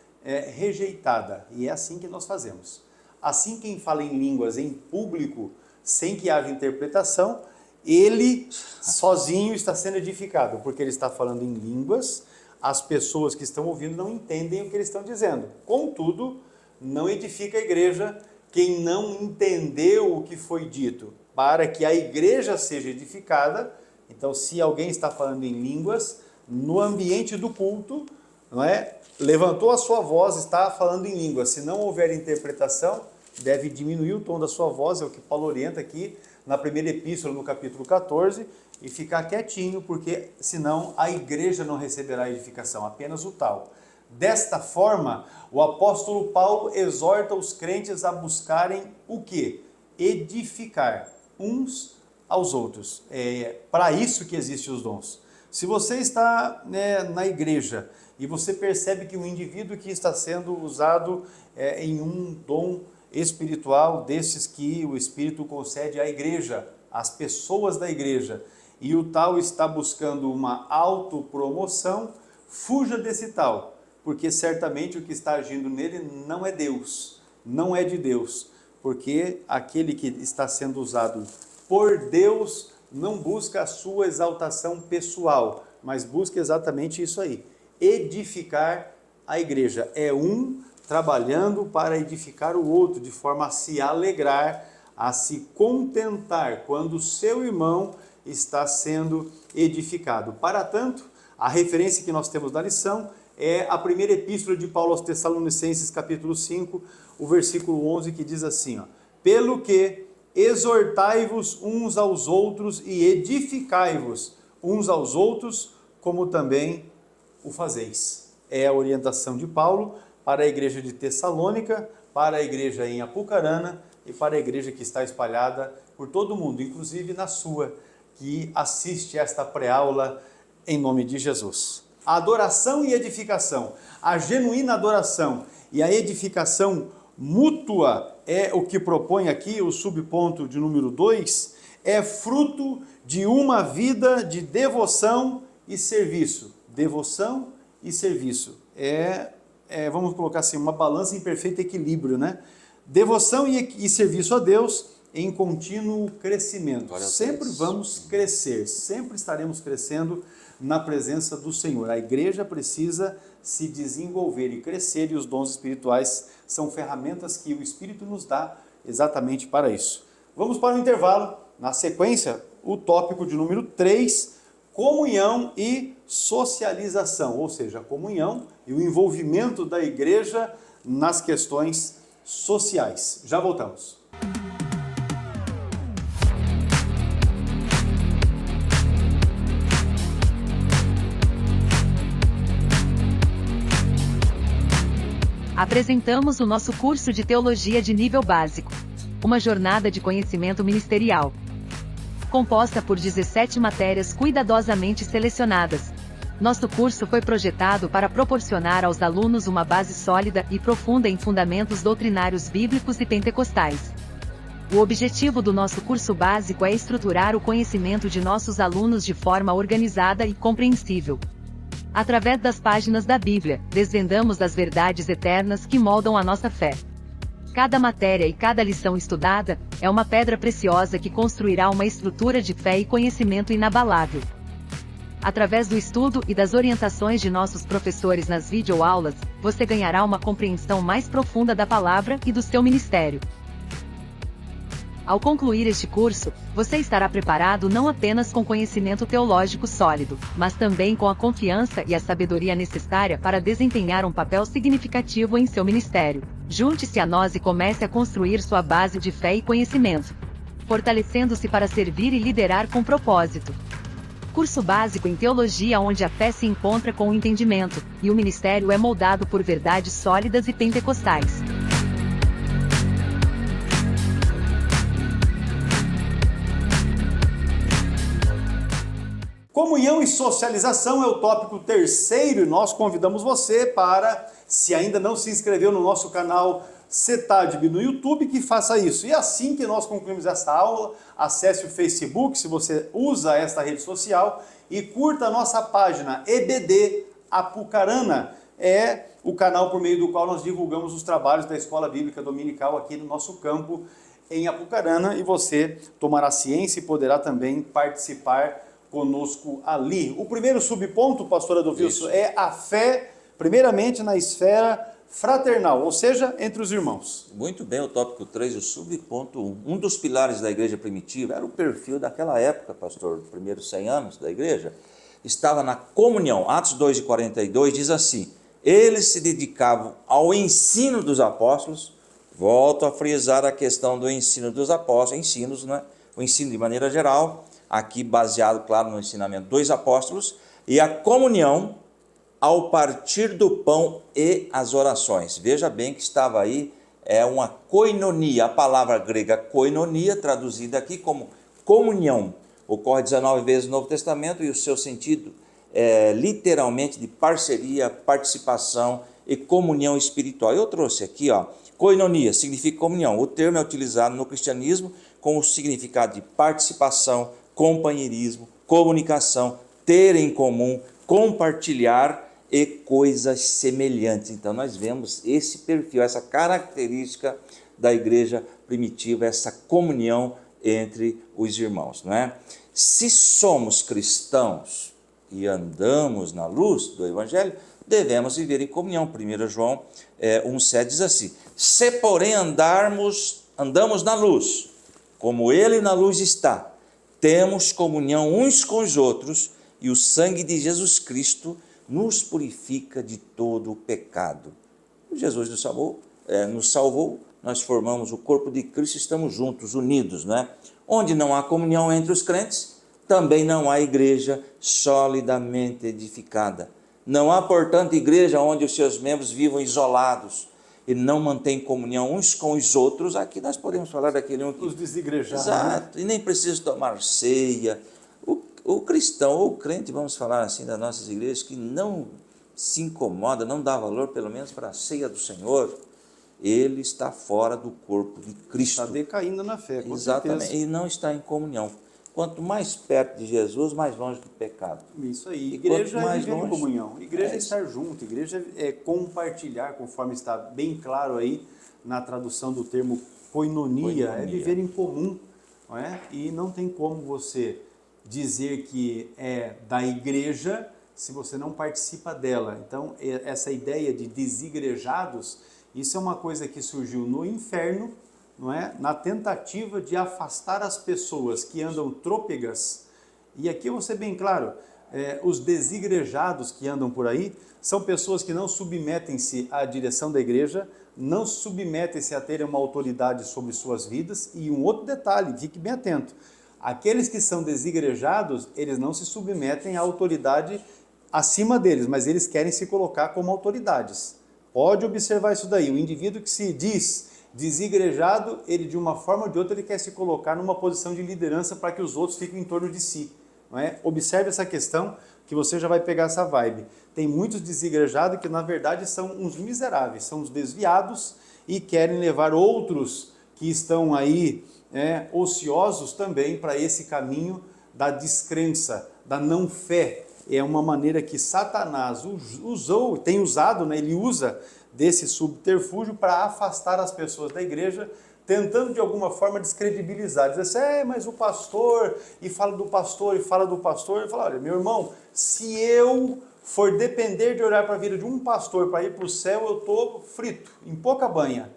rejeitada. E é assim que nós fazemos. Assim, quem fala em línguas em público, sem que haja interpretação, ele sozinho está sendo edificado, porque ele está falando em línguas, as pessoas que estão ouvindo não entendem o que eles estão dizendo. Contudo, não edifica a igreja quem não entendeu o que foi dito. Para que a igreja seja edificada, então, se alguém está falando em línguas, no ambiente do culto, não é? Levantou a sua voz, está falando em línguas. Se não houver interpretação, deve diminuir o tom da sua voz, é o que Paulo orienta aqui na primeira epístola, no capítulo 14, e ficar quietinho, porque senão a igreja não receberá edificação, apenas o tal. Desta forma, o apóstolo Paulo exorta os crentes a buscarem o quê? Edificar uns aos outros. É para isso que existem os dons. Se você está na igreja e você percebe que o indivíduo que está sendo usado em um dom espiritual desses que o Espírito concede à igreja, as pessoas da igreja, e o tal está buscando uma autopromoção, fuja desse tal, porque certamente o que está agindo nele não é Deus, não é de Deus, porque aquele que está sendo usado por Deus não busca a sua exaltação pessoal, mas busca exatamente isso aí, edificar a igreja. É um trabalhando para edificar o outro, de forma a se alegrar, a se contentar quando o seu irmão está sendo edificado. Para tanto, a referência que nós temos da lição é a primeira epístola de Paulo aos Tessalonicenses, capítulo 5, o versículo 11, que diz assim, ó, pelo que exortai-vos uns aos outros e edificai-vos uns aos outros, como também o fazeis. É a orientação de Paulo para a igreja de Tessalônica, para a igreja em Apucarana e para a igreja que está espalhada por todo o mundo, inclusive na sua, que assiste esta pré-aula em nome de Jesus. A adoração e edificação, a genuína adoração e a edificação mútua é o que propõe aqui o subponto de número 2, é fruto de uma vida de devoção e serviço. Devoção e serviço. Vamos colocar assim, uma balança em perfeito equilíbrio, né? Devoção e serviço a Deus em contínuo crescimento. Sempre vamos crescer, sempre estaremos crescendo na presença do Senhor. A igreja precisa se desenvolver e crescer, e os dons espirituais são ferramentas que o Espírito nos dá exatamente para isso. Vamos para o intervalo. Na sequência, o tópico de número 3, comunhão e socialização, ou seja, a comunhão e o envolvimento da igreja nas questões sociais. Já voltamos. Apresentamos o nosso curso de Teologia de Nível Básico, uma jornada de conhecimento ministerial, composta por 17 matérias cuidadosamente selecionadas. Nosso curso foi projetado para proporcionar aos alunos uma base sólida e profunda em fundamentos doutrinários bíblicos e pentecostais. O objetivo do nosso curso básico é estruturar o conhecimento de nossos alunos de forma organizada e compreensível. Através das páginas da Bíblia, desvendamos as verdades eternas que moldam a nossa fé. Cada matéria e cada lição estudada é uma pedra preciosa que construirá uma estrutura de fé e conhecimento inabalável. Através do estudo e das orientações de nossos professores nas videoaulas, você ganhará uma compreensão mais profunda da palavra e do seu ministério. Ao concluir este curso, você estará preparado não apenas com conhecimento teológico sólido, mas também com a confiança e a sabedoria necessária para desempenhar um papel significativo em seu ministério. Junte-se a nós e comece a construir sua base de fé e conhecimento, fortalecendo-se para servir e liderar com propósito. Curso básico em teologia onde a fé se encontra com o entendimento, e o ministério é moldado por verdades sólidas e pentecostais. Comunhão e socialização é o tópico 3º e nós convidamos você para, se ainda não se inscreveu no nosso canal CETADB no YouTube, que faça isso. E assim que nós concluímos essa aula, acesse o Facebook, se você usa esta rede social, e curta a nossa página EBD Apucarana. É o canal por meio do qual nós divulgamos os trabalhos da Escola Bíblica Dominical aqui no nosso campo em Apucarana, e você tomará ciência e poderá também participar conosco ali. O primeiro subponto, pastor Adolfilson, é a fé, primeiramente na esfera fraternal, ou seja, entre os irmãos. Muito bem, o tópico 3, o subponto 1. Um dos pilares da igreja primitiva era o perfil daquela época, pastor, dos primeiros 100 anos da igreja, estava na comunhão. Atos 2:42 diz assim: eles se dedicavam ao ensino dos apóstolos. Volto a frisar a questão do ensino dos apóstolos, ensinos, né? O ensino de maneira geral, aqui baseado, claro, no ensinamento dos apóstolos, e a comunhão ao partir do pão e as orações. Veja bem que estava aí, uma koinonia, a palavra grega koinonia, traduzida aqui como comunhão, ocorre 19 vezes no Novo Testamento, e o seu sentido é literalmente de parceria, participação e comunhão espiritual. Eu trouxe aqui, koinonia, significa comunhão. O termo é utilizado no cristianismo com o significado de participação, companheirismo, comunicação, ter em comum, compartilhar e coisas semelhantes. Então nós vemos esse perfil, essa característica da igreja primitiva, essa comunhão entre os irmãos, não é? Se somos cristãos e andamos na luz do Evangelho, devemos viver em comunhão. 1 João 1,7 diz assim: se porém andamos na luz, como ele na luz está, temos comunhão uns com os outros, e o sangue de Jesus Cristo nos purifica de todo o pecado. Jesus nos salvou, nós formamos o corpo de Cristo, estamos juntos, unidos, não é? Onde não há comunhão entre os crentes, também não há igreja solidamente edificada. Não há, portanto, igreja onde os seus membros vivam isolados e não mantêm comunhão uns com os outros. Aqui nós podemos falar daquele um que... Os desigrejados. Exato, e nem precisa tomar ceia. O cristão ou o crente, vamos falar assim, das nossas igrejas, que não se incomoda, não dá valor pelo menos para a ceia do Senhor, ele está fora do corpo de Cristo. Está decaindo na fé, com Exatamente, certeza. e não está em comunhão. Quanto mais perto de Jesus, mais longe do pecado. Isso aí. E Igreja quanto é mais viver em longe, comunhão. Igreja é isso. estar junto. Igreja é compartilhar, conforme está bem claro aí na tradução do termo koinonia. É viver em comum, não é? E não tem como você dizer que é da igreja se você não participa dela. Então, essa ideia de desigrejados, isso é uma coisa que surgiu no inferno, não é? Na tentativa de afastar as pessoas que andam trôpegas. E aqui eu vou ser bem claro, os desigrejados que andam por aí são pessoas que não submetem-se à direção da igreja, não submetem-se a terem uma autoridade sobre suas vidas. E um outro detalhe, fique bem atento, aqueles que são desigrejados, eles não se submetem à autoridade acima deles, mas eles querem se colocar como autoridades. Pode observar isso daí, o indivíduo que se diz desigrejado, ele de uma forma ou de outra ele quer se colocar numa posição de liderança para que os outros fiquem em torno de si, não é? Observe essa questão que você já vai pegar essa vibe. Tem muitos desigrejados que na verdade são uns miseráveis, são uns desviados e querem levar outros que estão aí ociosos também para esse caminho da descrença, da não fé. É uma maneira que Satanás usou, tem usado, né? Ele usa desse subterfúgio para afastar as pessoas da igreja, tentando de alguma forma descredibilizar, dizer assim, mas o pastor, e fala do pastor, e fala do pastor, e fala, olha, meu irmão, se eu for depender de orar para a vida de um pastor para ir para o céu, eu estou frito, em pouca banha.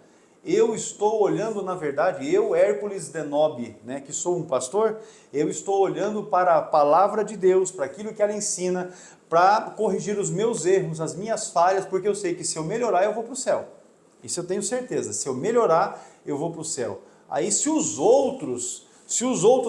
Eu estou olhando, na verdade, eu, Hércules Denob, né, que sou um pastor, eu estou olhando para a palavra de Deus, para aquilo que ela ensina, para corrigir os meus erros, as minhas falhas, porque eu sei que se eu melhorar, eu vou para o céu. Isso eu tenho certeza. Se eu melhorar, eu vou para o céu. Aí se os outros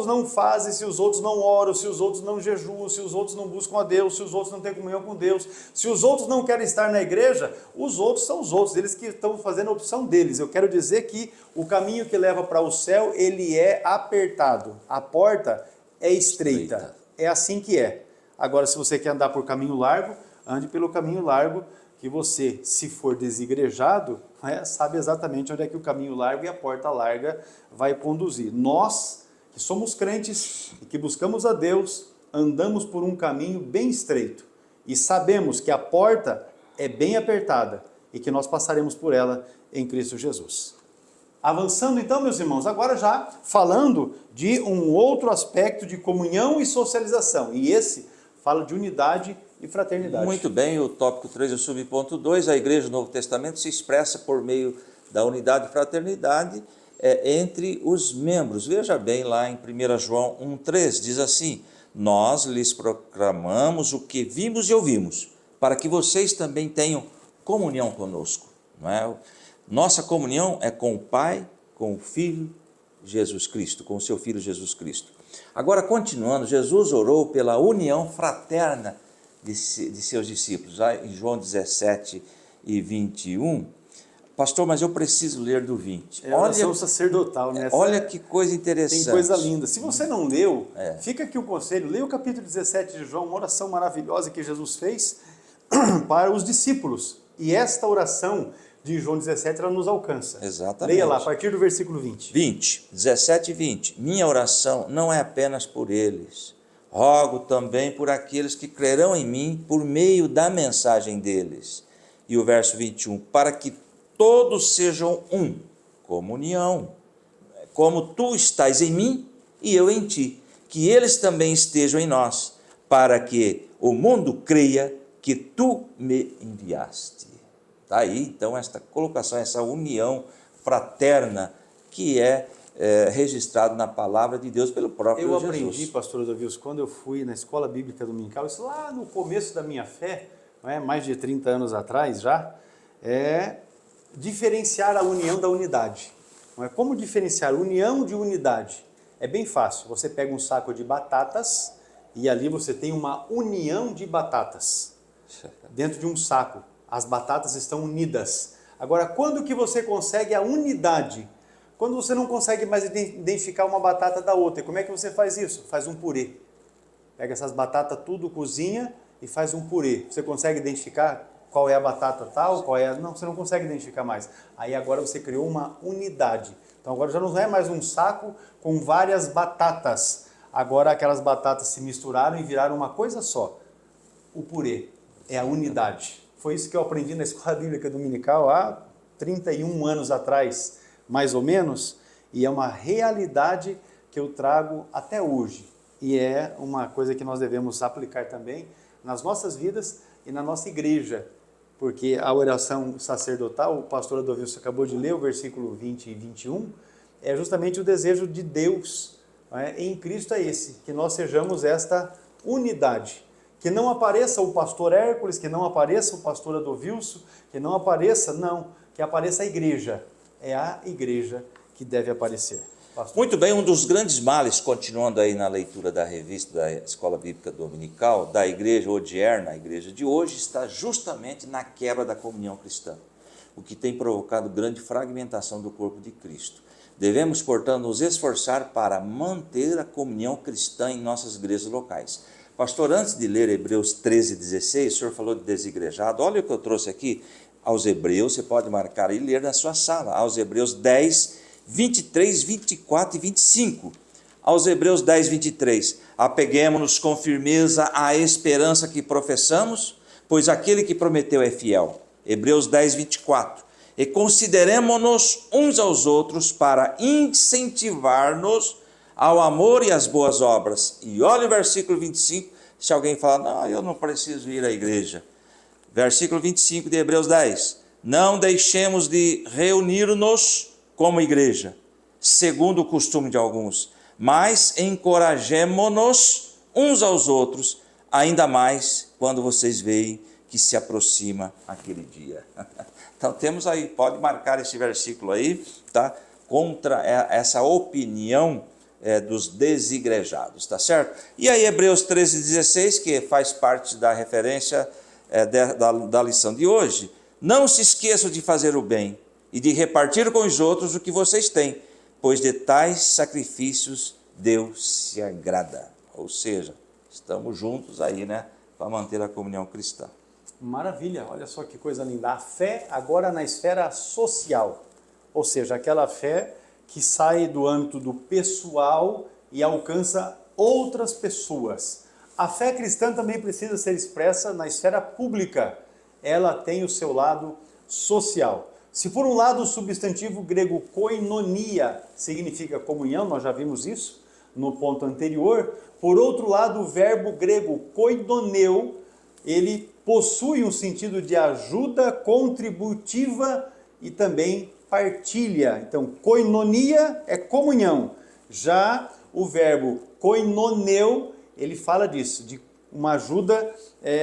não fazem, se os outros não oram, se os outros não jejuam, se os outros não buscam a Deus, se os outros não têm comunhão com Deus, se os outros não querem estar na igreja, os outros são os outros, eles que estão fazendo a opção deles. Eu quero dizer que o caminho que leva para o céu, ele é apertado. A porta é estreita. É assim que é. Agora, se você quer andar por caminho largo, ande pelo caminho largo, que você, se for desigrejado, sabe exatamente onde é que o caminho largo e a porta larga vai conduzir. Nós, que somos crentes e que buscamos a Deus, andamos por um caminho bem estreito e sabemos que a porta é bem apertada e que nós passaremos por ela em Cristo Jesus. Avançando então, meus irmãos, agora já falando de um outro aspecto de comunhão e socialização, e esse fala de unidade e fraternidade. Muito bem, o tópico 3 do subponto 2, a igreja do Novo Testamento se expressa por meio da unidade e fraternidade entre os membros. Veja bem lá em 1 João 1,3, diz assim, nós lhes proclamamos o que vimos e ouvimos, para que vocês também tenham comunhão conosco. Não é? Nossa comunhão é com o Pai, com o Filho Jesus Cristo, com o seu Filho Jesus Cristo. Agora, continuando, Jesus orou pela união fraterna de seus discípulos, lá em João 17 e 21. Pastor, mas eu preciso ler do 20. É oração sacerdotal, né? Olha que coisa interessante. Tem coisa linda. Se você não leu, fica aqui o conselho, leia o capítulo 17 de João, uma oração maravilhosa que Jesus fez para os discípulos. E esta oração de João 17, ela nos alcança. Exatamente. Leia lá, a partir do versículo 20. 17 e 20. Minha oração não é apenas por eles. Rogo também por aqueles que crerão em mim por meio da mensagem deles. E o verso 21. Para que todos sejam um. Comunhão. Como tu estás em mim e eu em ti. Que eles também estejam em nós. Para que o mundo creia que tu me enviaste. Está aí, então, esta colocação, essa união fraterna que é registrado na palavra de Deus pelo próprio Jesus. Eu aprendi, pastor Odavilson, quando eu fui na escola bíblica dominical, isso lá no começo da minha fé, não é, mais de 30 anos atrás já, diferenciar a união da unidade. Não é? Como diferenciar união de unidade? É bem fácil, você pega um saco de batatas e ali você tem uma união de batatas dentro de um saco. As batatas estão unidas. Agora, quando que você consegue a unidade? Quando você não consegue mais identificar uma batata da outra. Como é que você faz isso? Faz um purê. Pega essas batatas tudo, cozinha e faz um purê. Você consegue identificar qual é a batata tal, qual é a... Não, você não consegue identificar mais. Aí agora você criou uma unidade. Então agora já não é mais um saco com várias batatas. Agora aquelas batatas se misturaram e viraram uma coisa só. O purê é a unidade. Foi isso que eu aprendi na escola bíblica dominical há 31 anos atrás, mais ou menos, e é uma realidade que eu trago até hoje. E é uma coisa que nós devemos aplicar também nas nossas vidas e na nossa igreja, porque a oração sacerdotal, o pastor Odavilson acabou de ler, o versículo 20 e 21, é justamente o desejo de Deus, em Cristo é esse, que nós sejamos esta unidade. Que não apareça o pastor Hércules, que não apareça o pastor Odavilson, que não apareça, não, que apareça a igreja. É a igreja que deve aparecer. Pastor. Muito bem, um dos grandes males, continuando aí na leitura da revista da Escola Bíblica Dominical, da igreja odierna, a igreja de hoje, está justamente na quebra da comunhão cristã, o que tem provocado grande fragmentação do corpo de Cristo. Devemos, portanto, nos esforçar para manter a comunhão cristã em nossas igrejas locais. Pastor, antes de ler Hebreus 13:16, o senhor falou de desigrejado. Olha o que eu trouxe aqui aos Hebreus, você pode marcar e ler na sua sala, aos Hebreus 10, 23, 24 e 25. Aos Hebreus 10, 23, apeguemo-nos com firmeza à esperança que professamos, pois aquele que prometeu é fiel. Hebreus 10, 24, e consideremo-nos uns aos outros para incentivar-nos ao amor e às boas obras. E olha o versículo 25, se alguém falar, não, eu não preciso ir à igreja. Versículo 25 de Hebreus 10, não deixemos de reunir-nos como igreja, segundo o costume de alguns, mas encorajemo-nos uns aos outros, ainda mais quando vocês veem que se aproxima aquele dia. Então temos aí, pode marcar esse versículo aí, tá? Contra essa opinião dos desigrejados, tá certo? E aí Hebreus 13:16, que faz parte da referência da lição de hoje, não se esqueçam de fazer o bem e de repartir com os outros o que vocês têm, pois de tais sacrifícios Deus se agrada. Ou seja, estamos juntos aí, né, para manter a comunhão cristã. Maravilha, olha só que coisa linda. A fé agora na esfera social, ou seja, aquela fé que sai do âmbito do pessoal e alcança outras pessoas. A fé cristã também precisa ser expressa na esfera pública. Ela tem o seu lado social. Se por um lado o substantivo grego koinonia significa comunhão, nós já vimos isso no ponto anterior. Por outro lado, o verbo grego koidoneu, ele possui um sentido de ajuda contributiva e também partilha. Então, koinonia é comunhão. Já o verbo koinoneu, ele fala disso, de uma ajuda,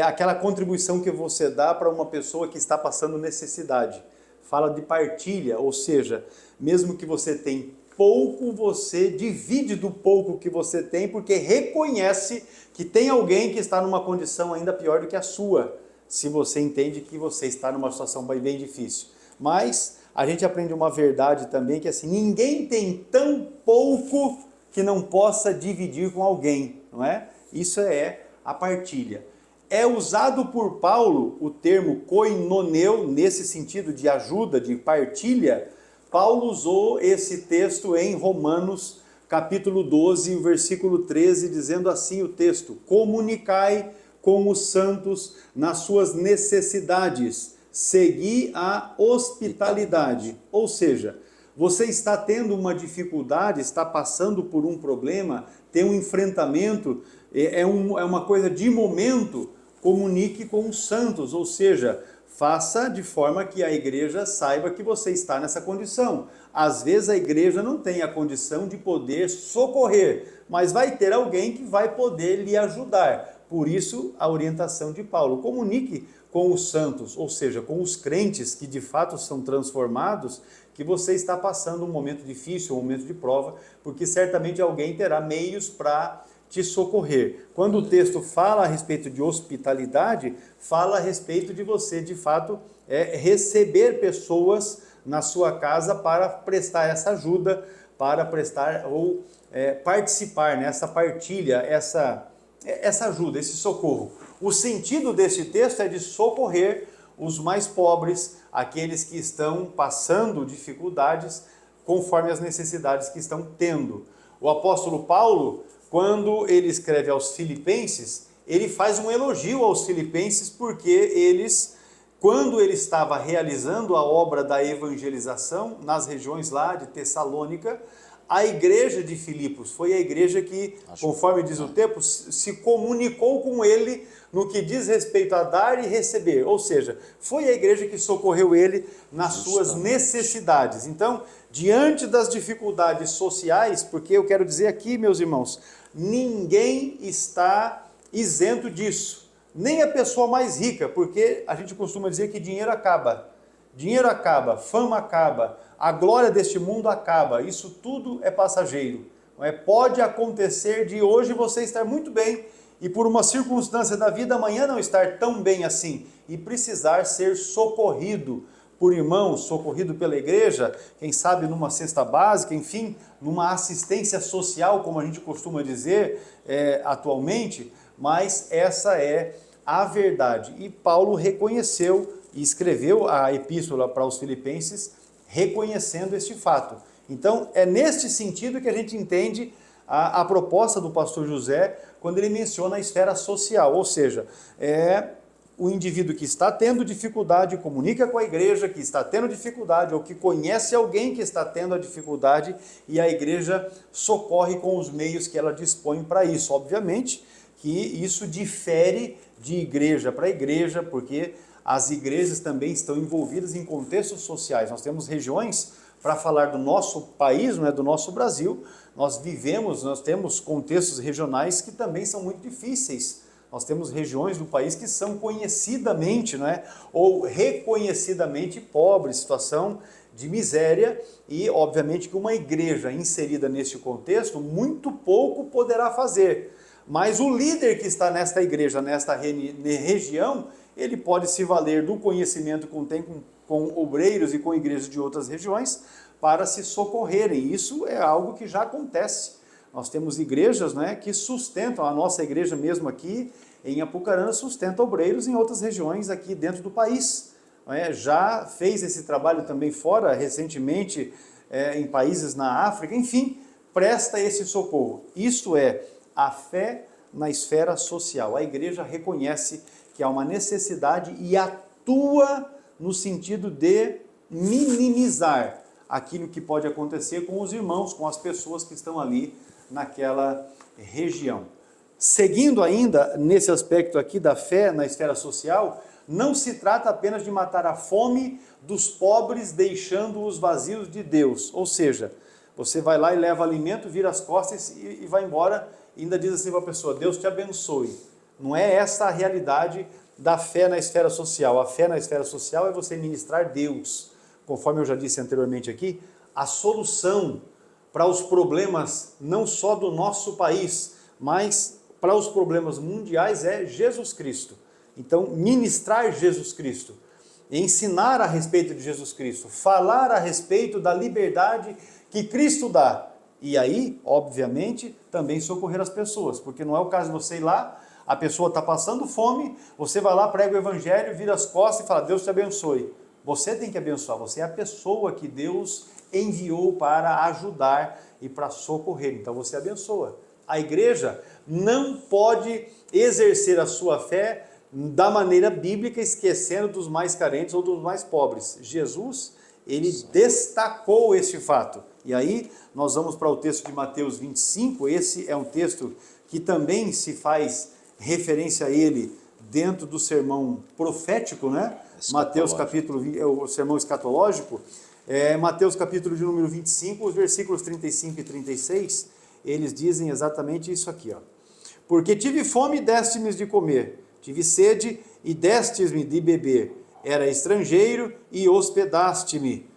aquela contribuição que você dá para uma pessoa que está passando necessidade. Fala de partilha, ou seja, mesmo que você tenha pouco, você divide do pouco que você tem, porque reconhece que tem alguém que está numa condição ainda pior do que a sua, se você entende que você está numa situação bem difícil. Mas a gente aprende uma verdade também, que assim, ninguém tem tão pouco que não possa dividir com alguém, não é? Isso é a partilha. É usado por Paulo o termo koinoneu, nesse sentido de ajuda, de partilha. Paulo usou esse texto em Romanos, capítulo 12, versículo 13, dizendo assim o texto: comunicai com os santos nas suas necessidades, segui a hospitalidade. Ou seja, você está tendo uma dificuldade, está passando por um problema, tem um enfrentamento, é uma coisa de momento, comunique com os santos, ou seja, faça de forma que a igreja saiba que você está nessa condição. Às vezes a igreja não tem a condição de poder socorrer, mas vai ter alguém que vai poder lhe ajudar. Por isso a orientação de Paulo: comunique com os santos, ou seja, com os crentes que de fato são transformados, que você está passando um momento difícil, um momento de prova, porque certamente alguém terá meios para te socorrer. Quando o texto fala a respeito de hospitalidade, fala a respeito de você, de fato, receber pessoas na sua casa para prestar essa ajuda, para prestar ou participar nessa partilha, essa ajuda, esse socorro. O sentido desse texto é de socorrer os mais pobres, aqueles que estão passando dificuldades conforme as necessidades que estão tendo. O apóstolo Paulo, quando ele escreve aos Filipenses, ele faz um elogio aos Filipenses porque eles, quando ele estava realizando a obra da evangelização nas regiões lá de Tessalônica, a igreja de Filipos foi a igreja que, conforme diz o texto, se comunicou com ele no que diz respeito a dar e receber. Ou seja, foi a igreja que socorreu ele nas suas necessidades. Então, diante das dificuldades sociais, porque eu quero dizer aqui, meus irmãos, ninguém está isento disso. Nem a pessoa mais rica, porque a gente costuma dizer que dinheiro acaba. Dinheiro acaba, fama acaba, a glória deste mundo acaba. Isso tudo é passageiro. Pode acontecer de hoje você estar muito bem e por uma circunstância da vida amanhã não estar tão bem assim e precisar ser socorrido por irmãos, socorrido pela igreja, quem sabe numa cesta básica, enfim, numa assistência social, como a gente costuma dizer atualmente, mas essa é a verdade. E Paulo reconheceu e escreveu a epístola para os Filipenses reconhecendo este fato. Então, é neste sentido que a gente entende a proposta do pastor José quando ele menciona a esfera social, ou seja, o indivíduo que está tendo dificuldade, comunica com a igreja que está tendo dificuldade, ou que conhece alguém que está tendo a dificuldade, e a igreja socorre com os meios que ela dispõe para isso. Obviamente que isso difere de igreja para igreja, porque as igrejas também estão envolvidas em contextos sociais. Nós temos regiões, para falar do nosso país, não é, do nosso Brasil, nós temos contextos regionais que também são muito difíceis. Nós temos regiões do país que são conhecidamente, não é, ou reconhecidamente pobres, situação de miséria, e obviamente que uma igreja inserida neste contexto muito pouco poderá fazer. Mas o líder que está nesta igreja, nesta região, ele pode se valer do conhecimento que tem com obreiros e com igrejas de outras regiões para se socorrerem. Isso é algo que já acontece. Nós temos igrejas, né, que sustentam, a nossa igreja mesmo aqui em Apucarana sustenta obreiros em outras regiões aqui dentro do país. Já fez esse trabalho também fora, recentemente, em países na África, enfim, presta esse socorro. Isto é a fé na esfera social. A igreja reconhece que há uma necessidade e atua no sentido de minimizar aquilo que pode acontecer com os irmãos, com as pessoas que estão ali naquela região. Seguindo ainda nesse aspecto aqui da fé na esfera social, não se trata apenas de matar a fome dos pobres deixando-os vazios de Deus. Ou seja, você vai lá e leva alimento, vira as costas e vai embora e ainda diz assim para a pessoa: Deus te abençoe. Não é essa a realidade da fé na esfera social. A fé na esfera social é você ministrar Deus. Conforme eu já disse anteriormente aqui, a solução para os problemas não só do nosso país, mas para os problemas mundiais é Jesus Cristo. Então, ministrar Jesus Cristo, ensinar a respeito de Jesus Cristo, falar a respeito da liberdade que Cristo dá. E aí, obviamente, também socorrer as pessoas, porque não é o caso de você ir lá, A pessoa está passando fome, você vai lá, prega o evangelho, vira as costas e fala, Deus te abençoe. Você tem que abençoar, você é a pessoa que Deus enviou para ajudar e para socorrer. Então você abençoa. A igreja não pode exercer a sua fé da maneira bíblica, esquecendo dos mais carentes ou dos mais pobres. Jesus, ele destacou esse fato. E aí nós vamos para o texto de Mateus 25, esse é um texto que também se faz referência a ele dentro do sermão profético, né? Mateus capítulo, o sermão escatológico, Mateus capítulo de número 25, os versículos 35 e 36, eles dizem exatamente isso aqui, ó. Porque tive fome e deste-me de comer, tive sede e destes-me de beber, era estrangeiro e hospedaste-me,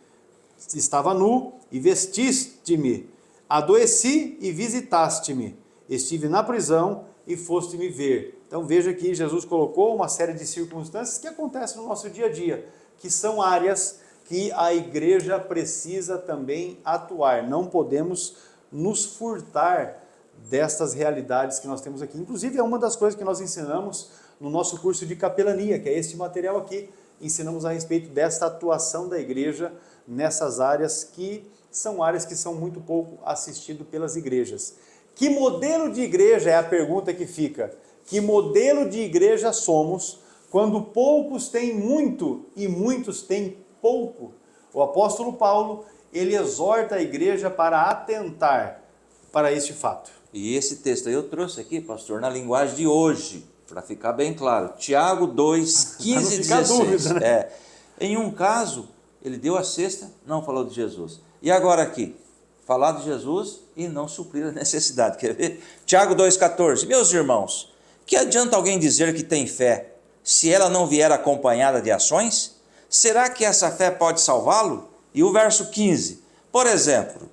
estava nu e vestiste-me, adoeci e visitaste-me, estive na prisão e foste me ver. Então veja que Jesus colocou uma série de circunstâncias que acontecem no nosso dia a dia, que são áreas que a igreja precisa também atuar. Não podemos nos furtar destas realidades que nós temos aqui. Inclusive é uma das coisas que nós ensinamos no nosso curso de capelania, que é este material aqui. Ensinamos a respeito desta atuação da igreja nessas áreas que são muito pouco assistidas pelas igrejas. Que modelo de igreja é a pergunta que fica? Que modelo de igreja somos quando poucos têm muito e muitos têm pouco? O apóstolo Paulo, ele exorta a igreja para atentar para este fato. E esse texto aí eu trouxe aqui, pastor, na linguagem de hoje, para ficar bem claro. Tiago 2, 15 e 16. Dúvida, né? Em um caso, ele deu a cesta, não falou de Jesus. E agora aqui, falar de Jesus e não suprir a necessidade. Quer ver? Tiago 2,14. Meus irmãos, que adianta alguém dizer que tem fé, se ela não vier acompanhada de ações? Será que essa fé pode salvá-lo? E o verso 15. Por exemplo,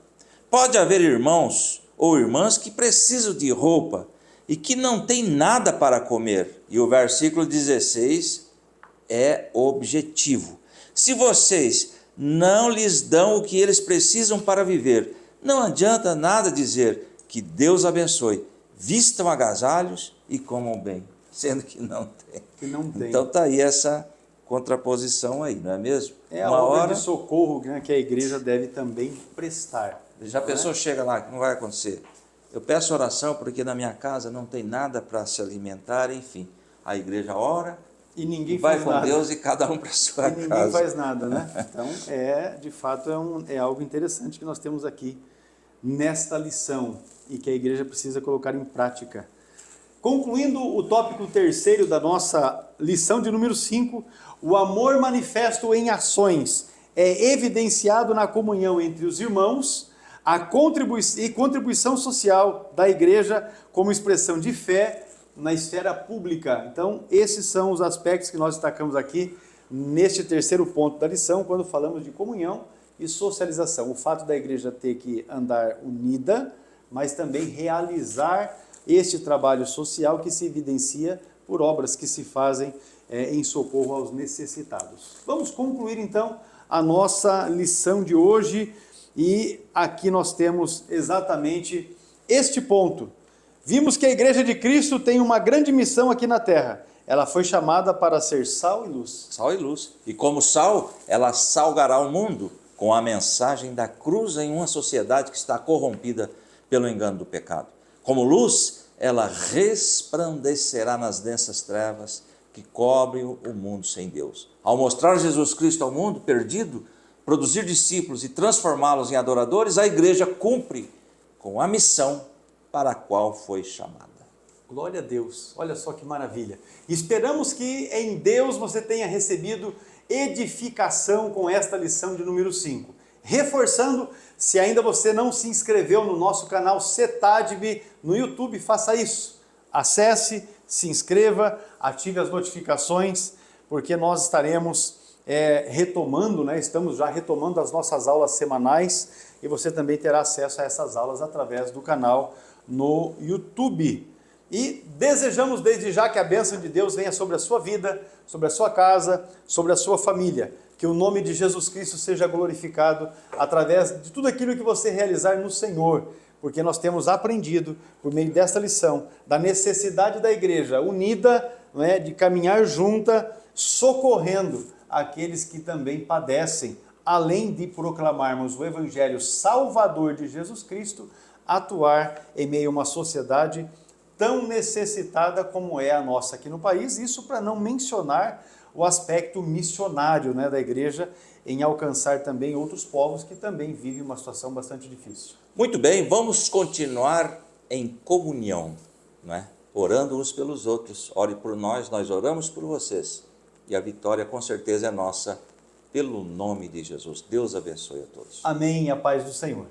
pode haver irmãos ou irmãs que precisam de roupa e que não têm nada para comer. E o versículo 16 é objetivo. Se vocês não lhes dão o que eles precisam para viver, não adianta nada dizer que Deus abençoe. Vistam agasalhos e comam bem, sendo que não tem. Então está aí essa contraposição aí, não é mesmo? É uma obra de socorro, né, que a igreja deve também prestar. Já a pessoa chega lá, não vai acontecer. Eu peço oração porque na minha casa não tem nada para se alimentar, enfim. A igreja ora e ninguém vai faz com nada. Deus e cada um para sua casa. E ninguém faz nada, né? Então, de fato, é algo interessante que nós temos aqui nesta lição e que a igreja precisa colocar em prática. Concluindo o tópico terceiro da nossa lição de número 5, o amor manifesto em ações é evidenciado na comunhão entre os irmãos, a contribuição social da igreja como expressão de fé na esfera pública. Então, esses são os aspectos que nós destacamos aqui neste terceiro ponto da lição, quando falamos de comunhão e socialização. O fato da igreja ter que andar unida, mas também realizar este trabalho social que se evidencia por obras que se fazem em socorro aos necessitados. Vamos concluir então a nossa lição de hoje e aqui nós temos exatamente este ponto. Vimos que a Igreja de Cristo tem uma grande missão aqui na Terra. Ela foi chamada para ser sal e luz. Sal e luz. E como sal, ela salgará o mundo com a mensagem da cruz em uma sociedade que está corrompida pelo engano do pecado. Como luz, ela resplandecerá nas densas trevas que cobrem o mundo sem Deus. Ao mostrar Jesus Cristo ao mundo perdido, produzir discípulos e transformá-los em adoradores, a igreja cumpre com a missão para a qual foi chamada. Glória a Deus, olha só que maravilha. Esperamos que em Deus você tenha recebido edificação com esta lição de número 5. Reforçando, se ainda você não se inscreveu no nosso canal CETADB no YouTube, faça isso. Acesse, se inscreva, ative as notificações, porque nós estaremos retomando, estamos já retomando as nossas aulas semanais e você também terá acesso a essas aulas através do canal no YouTube. E desejamos desde já que a bênção de Deus venha sobre a sua vida, sobre a sua casa, sobre a sua família. Que o nome de Jesus Cristo seja glorificado através de tudo aquilo que você realizar no Senhor. porque nós temos aprendido, por meio desta lição, da necessidade da igreja unida, não é, de caminhar junta, socorrendo aqueles que também padecem, além de proclamarmos o Evangelho salvador de Jesus Cristo, atuar em meio a uma sociedade tão necessitada como é a nossa aqui no país, isso para não mencionar o aspecto missionário, né, da igreja em alcançar também outros povos que também vivem uma situação bastante difícil. Muito bem, vamos continuar em comunhão, não é? Orando uns pelos outros. Ore por nós, nós oramos por vocês. E a vitória com certeza é nossa, pelo nome de Jesus. Deus abençoe a todos. Amém, e a paz do Senhor.